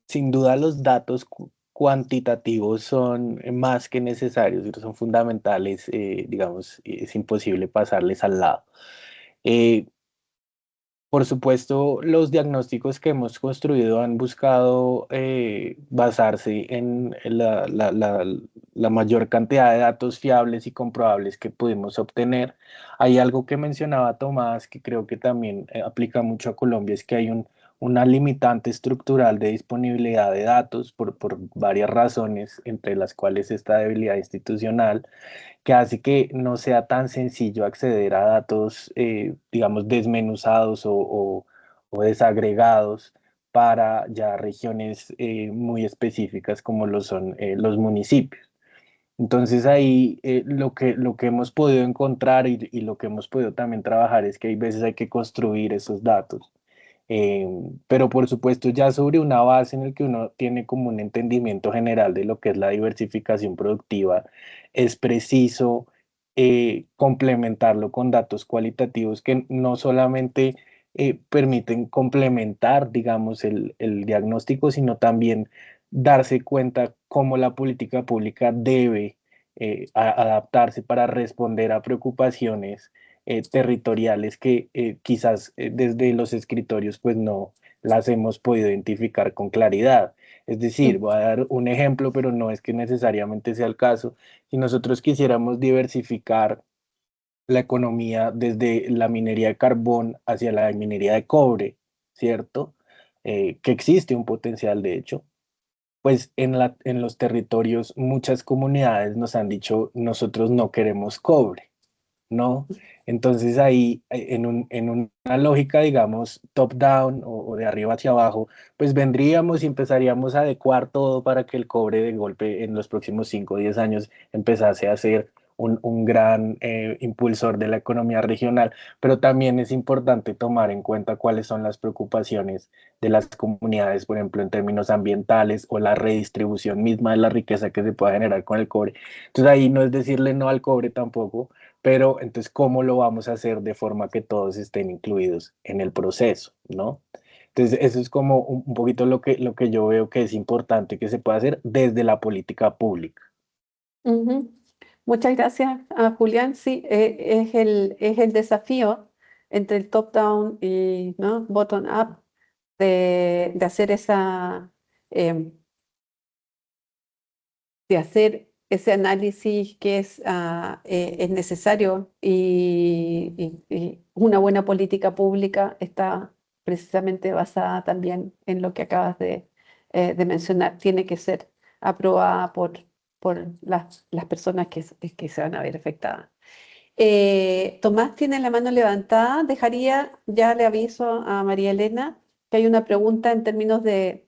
sin duda los datos cuantitativos son más que necesarios y son fundamentales, digamos, es imposible pasarles al lado. Eh, por supuesto, los diagnósticos que hemos construido han buscado basarse en la mayor cantidad de datos fiables y comprobables que pudimos obtener. Hay algo que mencionaba Tomás que creo que también aplica mucho a Colombia, es que hay una limitante estructural de disponibilidad de datos por varias razones, entre las cuales esta debilidad institucional que hace que no sea tan sencillo acceder a datos, digamos, desmenuzados o desagregados para ya regiones muy específicas como lo son los municipios. Entonces ahí lo que hemos podido encontrar y lo que hemos podido también trabajar es que hay veces hay que construir esos datos. Pero por supuesto ya sobre una base en el que uno tiene como un entendimiento general de lo que es la diversificación productiva, es preciso complementarlo con datos cualitativos que no solamente permiten complementar, digamos, el diagnóstico, sino también darse cuenta cómo la política pública debe adaptarse para responder a preocupaciones territoriales que quizás desde los escritorios pues no las hemos podido identificar con claridad. Es decir, voy a dar un ejemplo, pero no es que necesariamente sea el caso. Si nosotros quisiéramos diversificar la economía desde la minería de carbón hacia la minería de cobre, ¿cierto? Que existe un potencial de hecho, pues en los territorios muchas comunidades nos han dicho, nosotros no queremos cobre. ¿No? Entonces ahí, en una lógica, digamos, top-down o de arriba hacia abajo, pues vendríamos y empezaríamos a adecuar todo para que el cobre de golpe en los próximos 5 o 10 años empezase a ser un gran impulsor de la economía regional, pero también es importante tomar en cuenta cuáles son las preocupaciones de las comunidades, por ejemplo, en términos ambientales o la redistribución misma de la riqueza que se pueda generar con el cobre. Entonces ahí no es decirle no al cobre tampoco, pero entonces, ¿cómo lo vamos a hacer de forma que todos estén incluidos en el proceso, ¿no? Entonces, eso es como un poquito lo que yo veo que es importante que se pueda hacer desde la política pública. Ujú. Muchas gracias, Julián. Sí, es el desafío entre el top-down y, ¿no?, bottom-up de hacer de hacer ese análisis que es necesario y una buena política pública está precisamente basada también en lo que acabas de mencionar. Tiene que ser aprobada por las personas que se van a ver afectadas. Tomás tiene la mano levantada. Ya le aviso a María Elena que hay una pregunta en términos de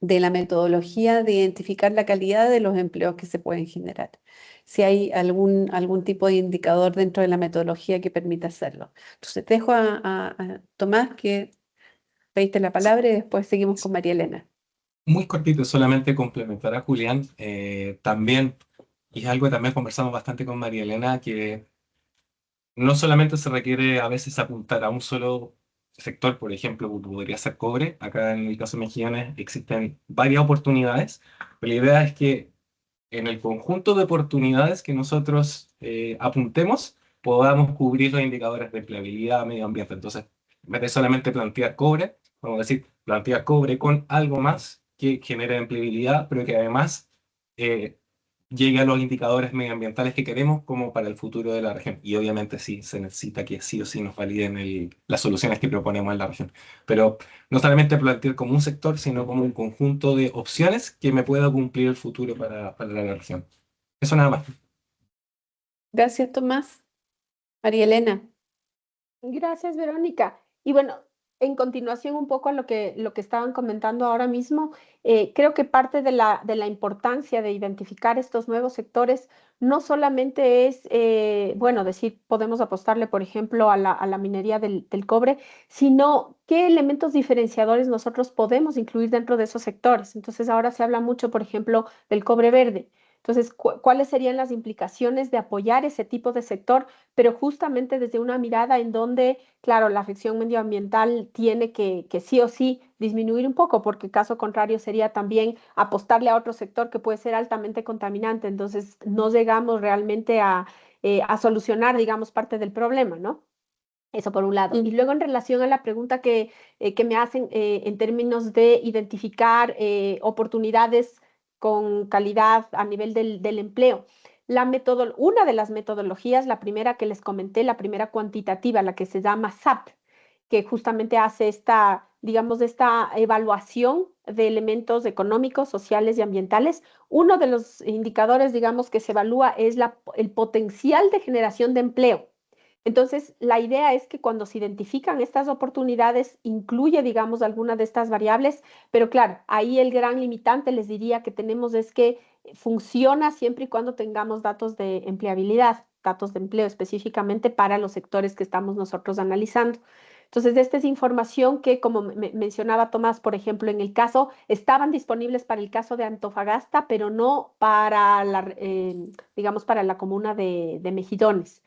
la metodología de identificar la calidad de los empleos que se pueden generar. Si hay algún tipo de indicador dentro de la metodología que permita hacerlo. Entonces, dejo a Tomás que pediste la palabra y después seguimos con María Elena. Muy cortito, solamente complementar a Julián. También, y es algo que también conversamos bastante con María Elena, que no solamente se requiere a veces apuntar a un solo sector, por ejemplo, como podría ser cobre. Acá en el caso de Mejillones existen varias oportunidades, pero la idea es que en el conjunto de oportunidades que nosotros apuntemos, podamos cubrir los indicadores de empleabilidad, medio ambiente. Entonces, en vez de solamente plantear cobre, vamos a decir, plantear cobre con algo más que genere empleabilidad, pero que además llegue a los indicadores medioambientales que queremos como para el futuro de la región. Y obviamente sí, se necesita que sí o sí nos validen las soluciones que proponemos en la región. Pero no solamente plantear como un sector, sino como un conjunto de opciones que me pueda cumplir el futuro para la región. Eso nada más. Gracias, Tomás. María Elena. Gracias, Verónica. Y bueno, En continuación un poco a lo que estaban comentando ahora mismo, creo que parte de la importancia de identificar estos nuevos sectores no solamente es, bueno, decir, podemos apostarle, por ejemplo, a la minería del cobre, sino qué elementos diferenciadores nosotros podemos incluir dentro de esos sectores. Entonces, ahora se habla mucho, por ejemplo, del cobre verde. Entonces, ¿cuáles serían las implicaciones de apoyar ese tipo de sector, pero justamente desde una mirada en donde, claro, la afección medioambiental tiene que sí o sí disminuir un poco, porque caso contrario sería también apostarle a otro sector que puede ser altamente contaminante. Entonces, no llegamos realmente a solucionar, digamos, parte del problema, ¿no? Eso por un lado. Y luego en relación a la pregunta que me hacen en términos de identificar oportunidades con calidad a nivel del empleo. Una de las metodologías, la primera que les comenté, la primera cuantitativa, la que se llama SAP, que justamente hace esta, digamos, esta evaluación de elementos económicos, sociales y ambientales. Uno de los indicadores, digamos, que se evalúa es el potencial de generación de empleo. Entonces, la idea es que cuando se identifican estas oportunidades, incluye, digamos, alguna de estas variables, pero claro, ahí el gran limitante, les diría, que tenemos es que funciona siempre y cuando tengamos datos de empleabilidad, datos de empleo específicamente para los sectores que estamos nosotros analizando. Entonces, esta es información que, como mencionaba Tomás, por ejemplo, en el caso, estaban disponibles para el caso de Antofagasta, pero no para digamos, para la comuna de Mejillones.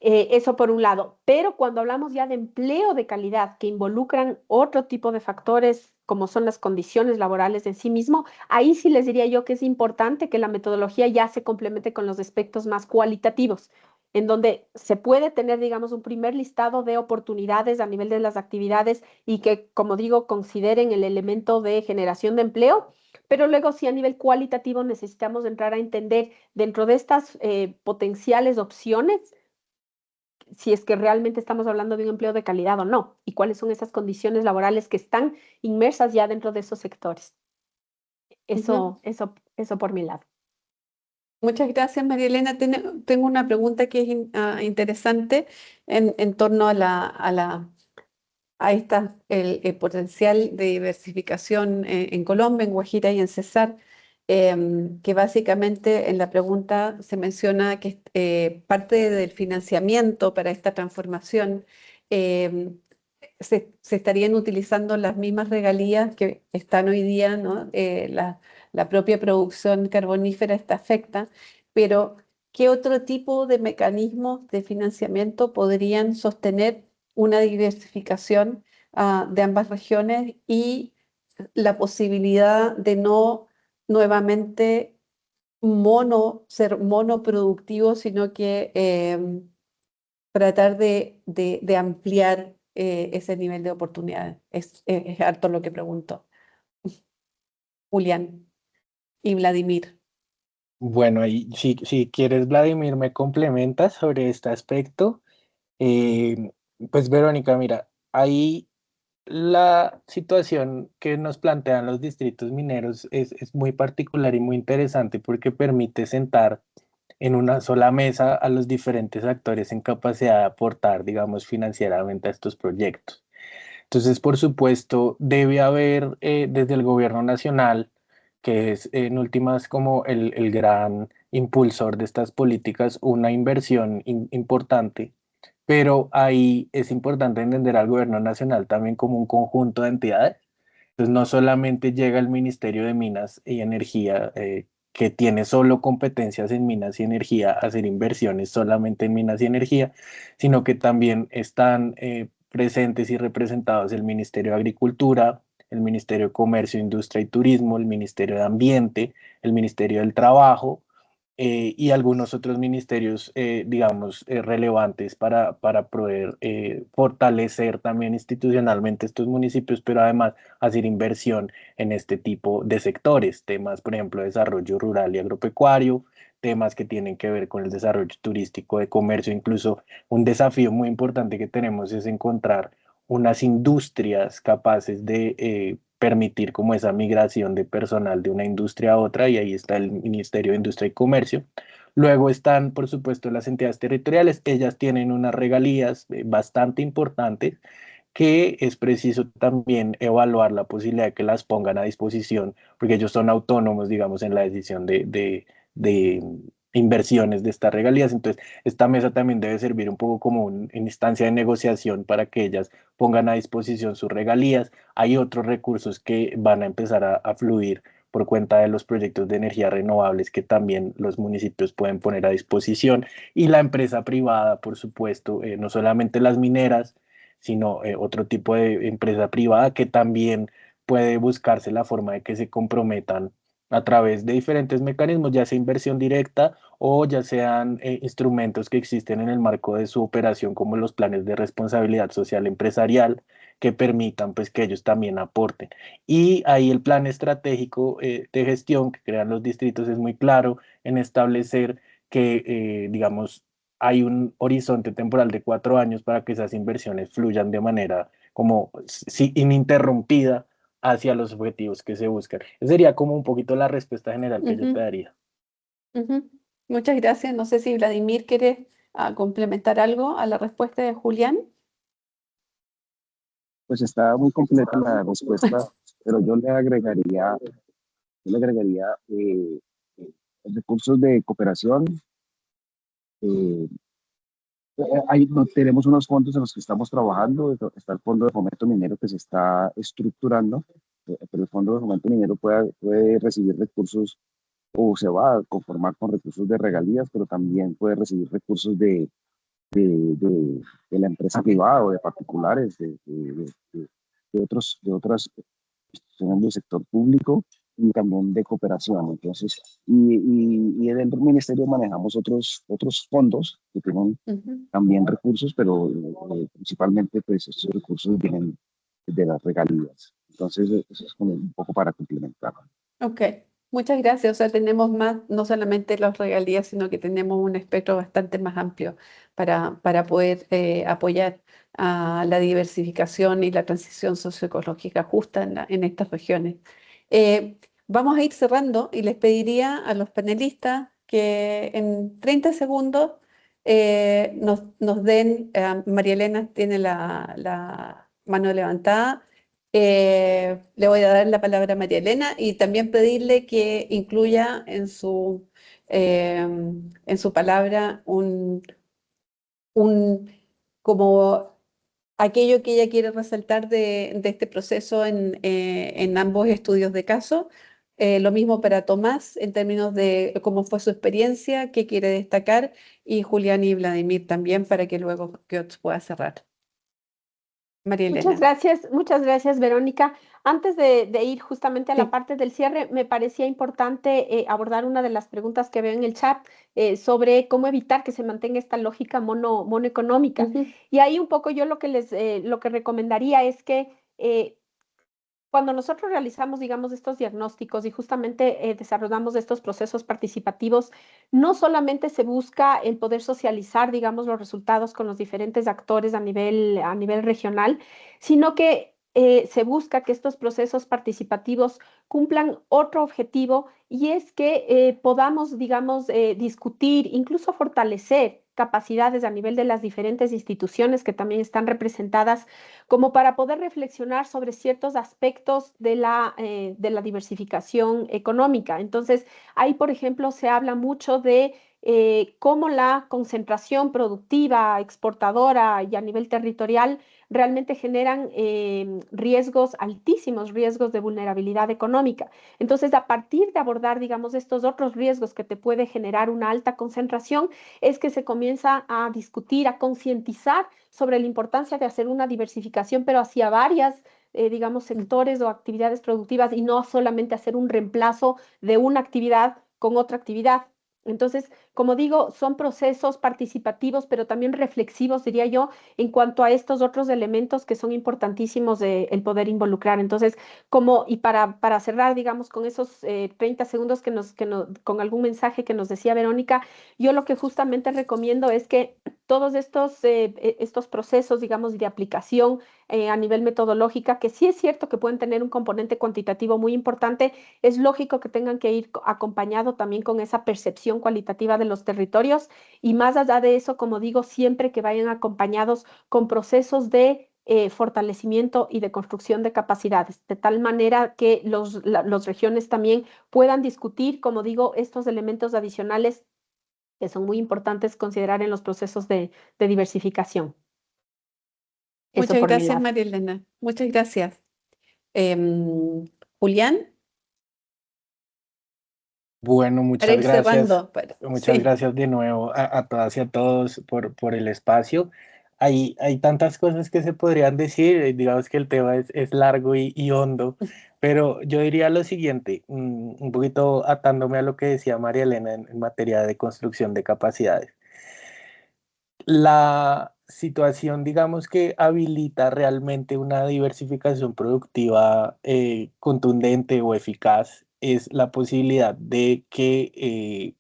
Eso por un lado. Pero cuando hablamos ya de empleo de calidad que involucran otro tipo de factores, como son las condiciones laborales en sí mismo, ahí sí les diría yo que es importante que la metodología ya se complemente con los aspectos más cualitativos, en donde se puede tener, digamos, un primer listado de oportunidades a nivel de las actividades y que, como digo, consideren el elemento de generación de empleo. Pero luego sí a nivel cualitativo necesitamos entrar a entender dentro de estas potenciales opciones si es que realmente estamos hablando de un empleo de calidad o no, y cuáles son esas condiciones laborales que están inmersas ya dentro de esos sectores. Eso por mi lado. Muchas gracias, María Elena. Tengo una pregunta que es interesante en torno a el potencial de diversificación en Colombia, en Guajira y en Cesar, que básicamente en la pregunta se menciona que parte del financiamiento para esta transformación em, se estarían utilizando las mismas regalías que están hoy día, ¿no? La propia producción carbonífera está afecta, pero ¿qué otro tipo de mecanismos de financiamiento podrían sostener una diversificación de ambas regiones y la posibilidad de no nuevamente ser monoproductivo, sino que tratar de ampliar ese nivel de oportunidades? Es harto lo que pregunto. Julián y Vladimir. Bueno, ahí si quieres, Vladimir, me complementas sobre este aspecto. Eh, pues Verónica, mira, ahí la situación que nos plantean los distritos mineros es muy particular y muy interesante porque permite sentar en una sola mesa a los diferentes actores en capacidad de aportar, digamos, financieramente a estos proyectos. Entonces, por supuesto, debe haber desde el gobierno nacional, que es en últimas como el gran impulsor de estas políticas, una inversión importante, pero ahí es importante entender al gobierno nacional también como un conjunto de entidades. Entonces, no solamente llega el Ministerio de Minas y Energía, que tiene solo competencias en minas y energía, a hacer inversiones solamente en minas y energía, sino que también están presentes y representados el Ministerio de Agricultura, el Ministerio de Comercio, Industria y Turismo, el Ministerio de Ambiente, el Ministerio del Trabajo, y algunos otros ministerios, digamos, relevantes para poder fortalecer también institucionalmente estos municipios, pero además hacer inversión en este tipo de sectores, temas, por ejemplo, desarrollo rural y agropecuario, temas que tienen que ver con el desarrollo turístico, de comercio. Incluso un desafío muy importante que tenemos es encontrar unas industrias capaces de permitir como esa migración de personal de una industria a otra, y ahí está el Ministerio de Industria y Comercio. Luego están, por supuesto, las entidades territoriales. Ellas tienen unas regalías bastante importantes, que es preciso también evaluar la posibilidad de que las pongan a disposición, porque ellos son autónomos, digamos, en la decisión de inversiones de estas regalías. Entonces, esta mesa también debe servir un poco como una instancia de negociación para que ellas pongan a disposición sus regalías. Hay otros recursos que van a empezar a fluir por cuenta de los proyectos de energía renovables que también los municipios pueden poner a disposición, y la empresa privada, por supuesto, no solamente las mineras, sino otro tipo de empresa privada que también puede buscarse la forma de que se comprometan a través de diferentes mecanismos, ya sea inversión directa o ya sean instrumentos que existen en el marco de su operación, como los planes de responsabilidad social empresarial, que permitan pues que ellos también aporten. Y ahí el plan estratégico de gestión que crean los distritos es muy claro en establecer que, digamos, hay un horizonte temporal de 4 años para que esas inversiones fluyan de manera como ininterrumpida hacia los objetivos que se buscan. Esa sería como un poquito la respuesta general que yo te daría. Muchas gracias. No sé si Vladimir quiere complementar algo a la respuesta de Julián. Pues está muy completa la respuesta, pero yo le agregaría recursos de cooperación. Tenemos unos fondos en los que estamos trabajando. Está el Fondo de Fomento Minero que se está estructurando, pero el Fondo de Fomento Minero puede recibir recursos o se va a conformar con recursos de regalías, pero también puede recibir recursos de la empresa privada o de particulares, de otras instituciones del sector público y también de cooperación. Entonces, y dentro del ministerio manejamos otros fondos que tienen también recursos, pero principalmente pues estos recursos vienen de las regalías. Entonces, eso es como un poco para complementar. Ok, muchas gracias. O sea, tenemos más, no solamente las regalías, sino que tenemos un espectro bastante más amplio para poder apoyar a la diversificación y la transición socioecológica justa en estas regiones. Vamos a ir cerrando y les pediría a los panelistas que en 30 segundos nos den, María Elena tiene la mano levantada. Le voy a dar la palabra a María Elena y también pedirle que incluya en su palabra como aquello que ella quiere resaltar de este proceso en ambos estudios de caso. Lo mismo para Tomás en términos de cómo fue su experiencia, qué quiere destacar, y Julián y Vladimir también para que luego George pueda cerrar. María Elena. Muchas gracias, Verónica. Antes de ir justamente a la parte del cierre, me parecía importante abordar una de las preguntas que veo en el chat sobre cómo evitar que se mantenga esta lógica monoeconómica. Y ahí un poco yo lo que recomendaría es que cuando nosotros realizamos, digamos, estos diagnósticos y justamente desarrollamos estos procesos participativos, no solamente se busca el poder socializar, digamos, los resultados con los diferentes actores a nivel regional, sino que se busca que estos procesos participativos cumplan otro objetivo, y es que podamos, digamos, discutir, incluso fortalecer capacidades a nivel de las diferentes instituciones que también están representadas, como para poder reflexionar sobre ciertos aspectos de la diversificación económica. Entonces, ahí, por ejemplo, se habla mucho de cómo la concentración productiva, exportadora y a nivel territorial realmente generan riesgos, altísimos riesgos de vulnerabilidad económica. Entonces, a partir de abordar, digamos, estos otros riesgos que te puede generar una alta concentración, es que se comienza a discutir, a concientizar sobre la importancia de hacer una diversificación, pero hacia varias, digamos, sectores o actividades productivas, y no solamente hacer un reemplazo de una actividad con otra actividad. Entonces, como digo, son procesos participativos, pero también reflexivos, diría yo, en cuanto a estos otros elementos que son importantísimos de el poder involucrar. Entonces, y para cerrar, digamos, con esos 30 segundos con algún mensaje que nos decía Verónica, yo lo que justamente recomiendo es que todos estos procesos, digamos, de aplicación a nivel metodológica, que sí es cierto que pueden tener un componente cuantitativo muy importante, es lógico que tengan que ir acompañado también con esa percepción cualitativa de los territorios, y más allá de eso, como digo, siempre que vayan acompañados con procesos de fortalecimiento y de construcción de capacidades, de tal manera que las regiones también puedan discutir, como digo, estos elementos adicionales que son muy importantes considerar en los procesos de diversificación. Eso Muchas por mi gracias, lado. María Elena. Muchas gracias. Julián, Bueno, para muchas ir gracias. cerrando. Muchas Sí, gracias de nuevo a todas y a todos por el espacio. Hay tantas cosas que se podrían decir, digamos que el tema es largo y hondo, pero yo diría lo siguiente, un poquito atándome a lo que decía María Elena en materia de construcción de capacidades. La situación, digamos, que habilita realmente una diversificación productiva contundente o eficaz es la posibilidad de que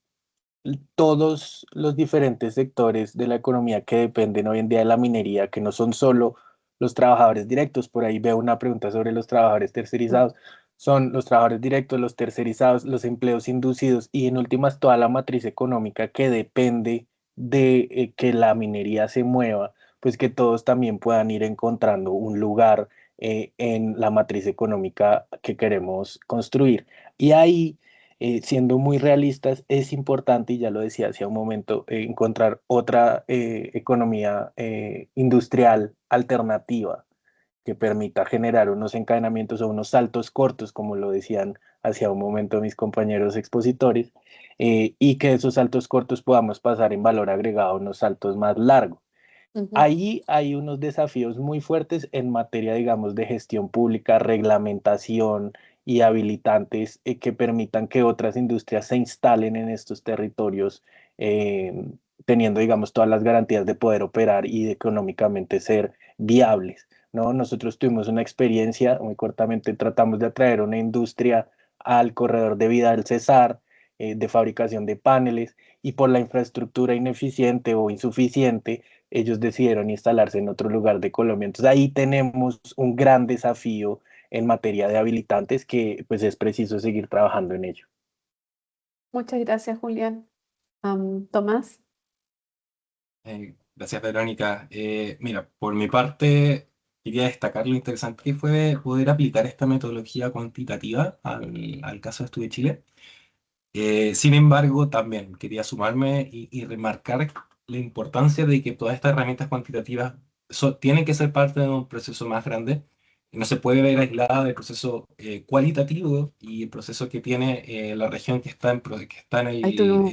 todos los diferentes sectores de la economía que dependen hoy en día de la minería, que no son solo los trabajadores directos, por ahí veo una pregunta sobre los trabajadores tercerizados, son los trabajadores directos, los tercerizados, los empleos inducidos y en últimas toda la matriz económica que depende de que la minería se mueva, pues que todos también puedan ir encontrando un lugar en la matriz económica que queremos construir. Y ahí siendo muy realistas, es importante, y ya lo decía hace un momento, encontrar otra economía industrial alternativa que permita generar unos encadenamientos o unos saltos cortos, como lo decían hace un momento mis compañeros expositores, y que esos saltos cortos podamos pasar en valor agregado a unos saltos más largos. Ahí hay unos desafíos muy fuertes en materia, digamos, de gestión pública, reglamentación y habilitantes que permitan que otras industrias se instalen en estos territorios, teniendo, digamos, todas las garantías de poder operar y de económicamente ser viables, ¿no? Nosotros tuvimos una experiencia, muy cortamente tratamos de atraer una industria al corredor de vida del Cesar, de fabricación de paneles, y por la infraestructura ineficiente o insuficiente, ellos decidieron instalarse en otro lugar de Colombia. Entonces ahí tenemos un gran desafío en materia de habilitantes que pues es preciso seguir trabajando en ello. muchas gracias, Julián. Tomás, Gracias, Verónica. Mira, por mi parte, quería destacar lo interesante que fue poder aplicar esta metodología cuantitativa al caso de Estudio Chile. Sin embargo, también quería sumarme y remarcar la importancia de que todas estas herramientas cuantitativas tienen que ser parte de un proceso más grande. No se puede ver aislada del proceso cualitativo y el proceso que tiene la región que está que está en ahí tuvimos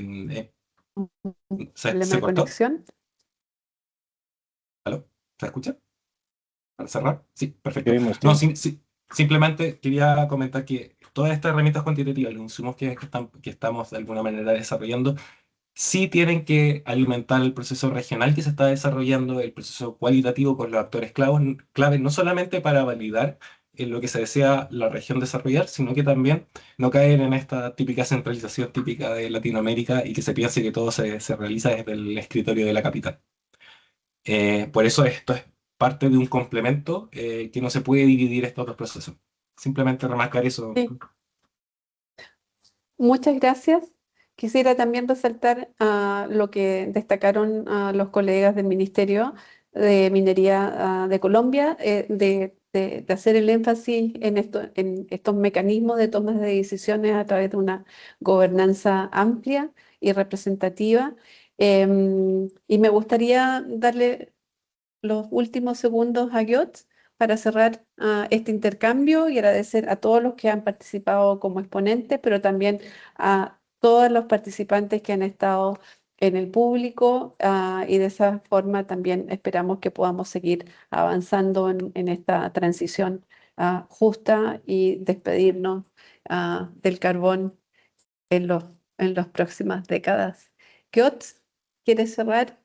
un problema ¿Se de cortó? conexión. ¿Aló? ¿Se escucha? ¿Para cerrar? Sí, perfecto. Tuvimos No, tiempo. simplemente quería comentar que todas estas herramientas cuantitativas, los insumos que estamos de alguna manera desarrollando, sí tienen que alimentar el proceso regional que se está desarrollando, el proceso cualitativo con los actores clave, no solamente para validar lo que se desea la región desarrollar, sino que también no caer en esta típica centralización típica de Latinoamérica y que se piense que todo se realiza desde el escritorio de la capital. Por eso esto es parte de un complemento que no se puede dividir estos dos procesos. Simplemente remarcar eso. Sí, muchas gracias. Quisiera también resaltar lo que destacaron los colegas del Ministerio de Minería de Colombia, de hacer el énfasis en estos mecanismos de toma de decisiones a través de una gobernanza amplia y representativa. Y me gustaría darle los últimos segundos a Giot para cerrar este intercambio y agradecer a todos los que han participado como exponentes, pero también a todos los participantes que han estado en el público y de esa forma también esperamos que podamos seguir avanzando en esta transición justa y despedirnos del carbón en las próximas décadas. Giot, ¿quieres cerrar?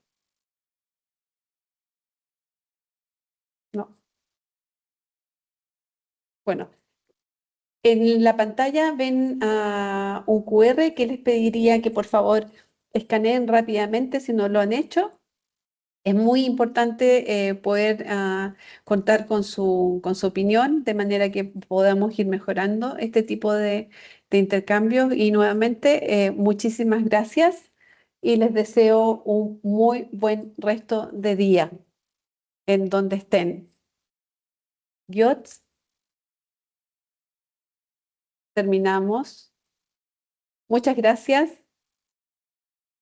No. Bueno, en la pantalla ven un QR que les pediría que por favor escaneen rápidamente si no lo han hecho. Es muy importante poder contar con su opinión de manera que podamos ir mejorando este tipo de intercambios. Y nuevamente, muchísimas gracias y les deseo un muy buen resto de día en donde estén. Giots. Terminamos. Muchas gracias.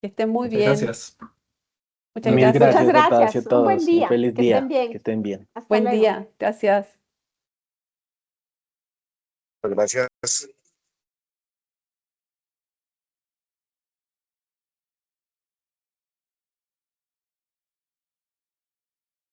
Que estén muy Muchas bien. gracias. Muchas Mil gracias. gracias Muchas a todas y a gracias. Un todos. buen día. Un feliz Que día. estén bien. Que estén bien. Hasta Buen luego. día. Gracias. Gracias.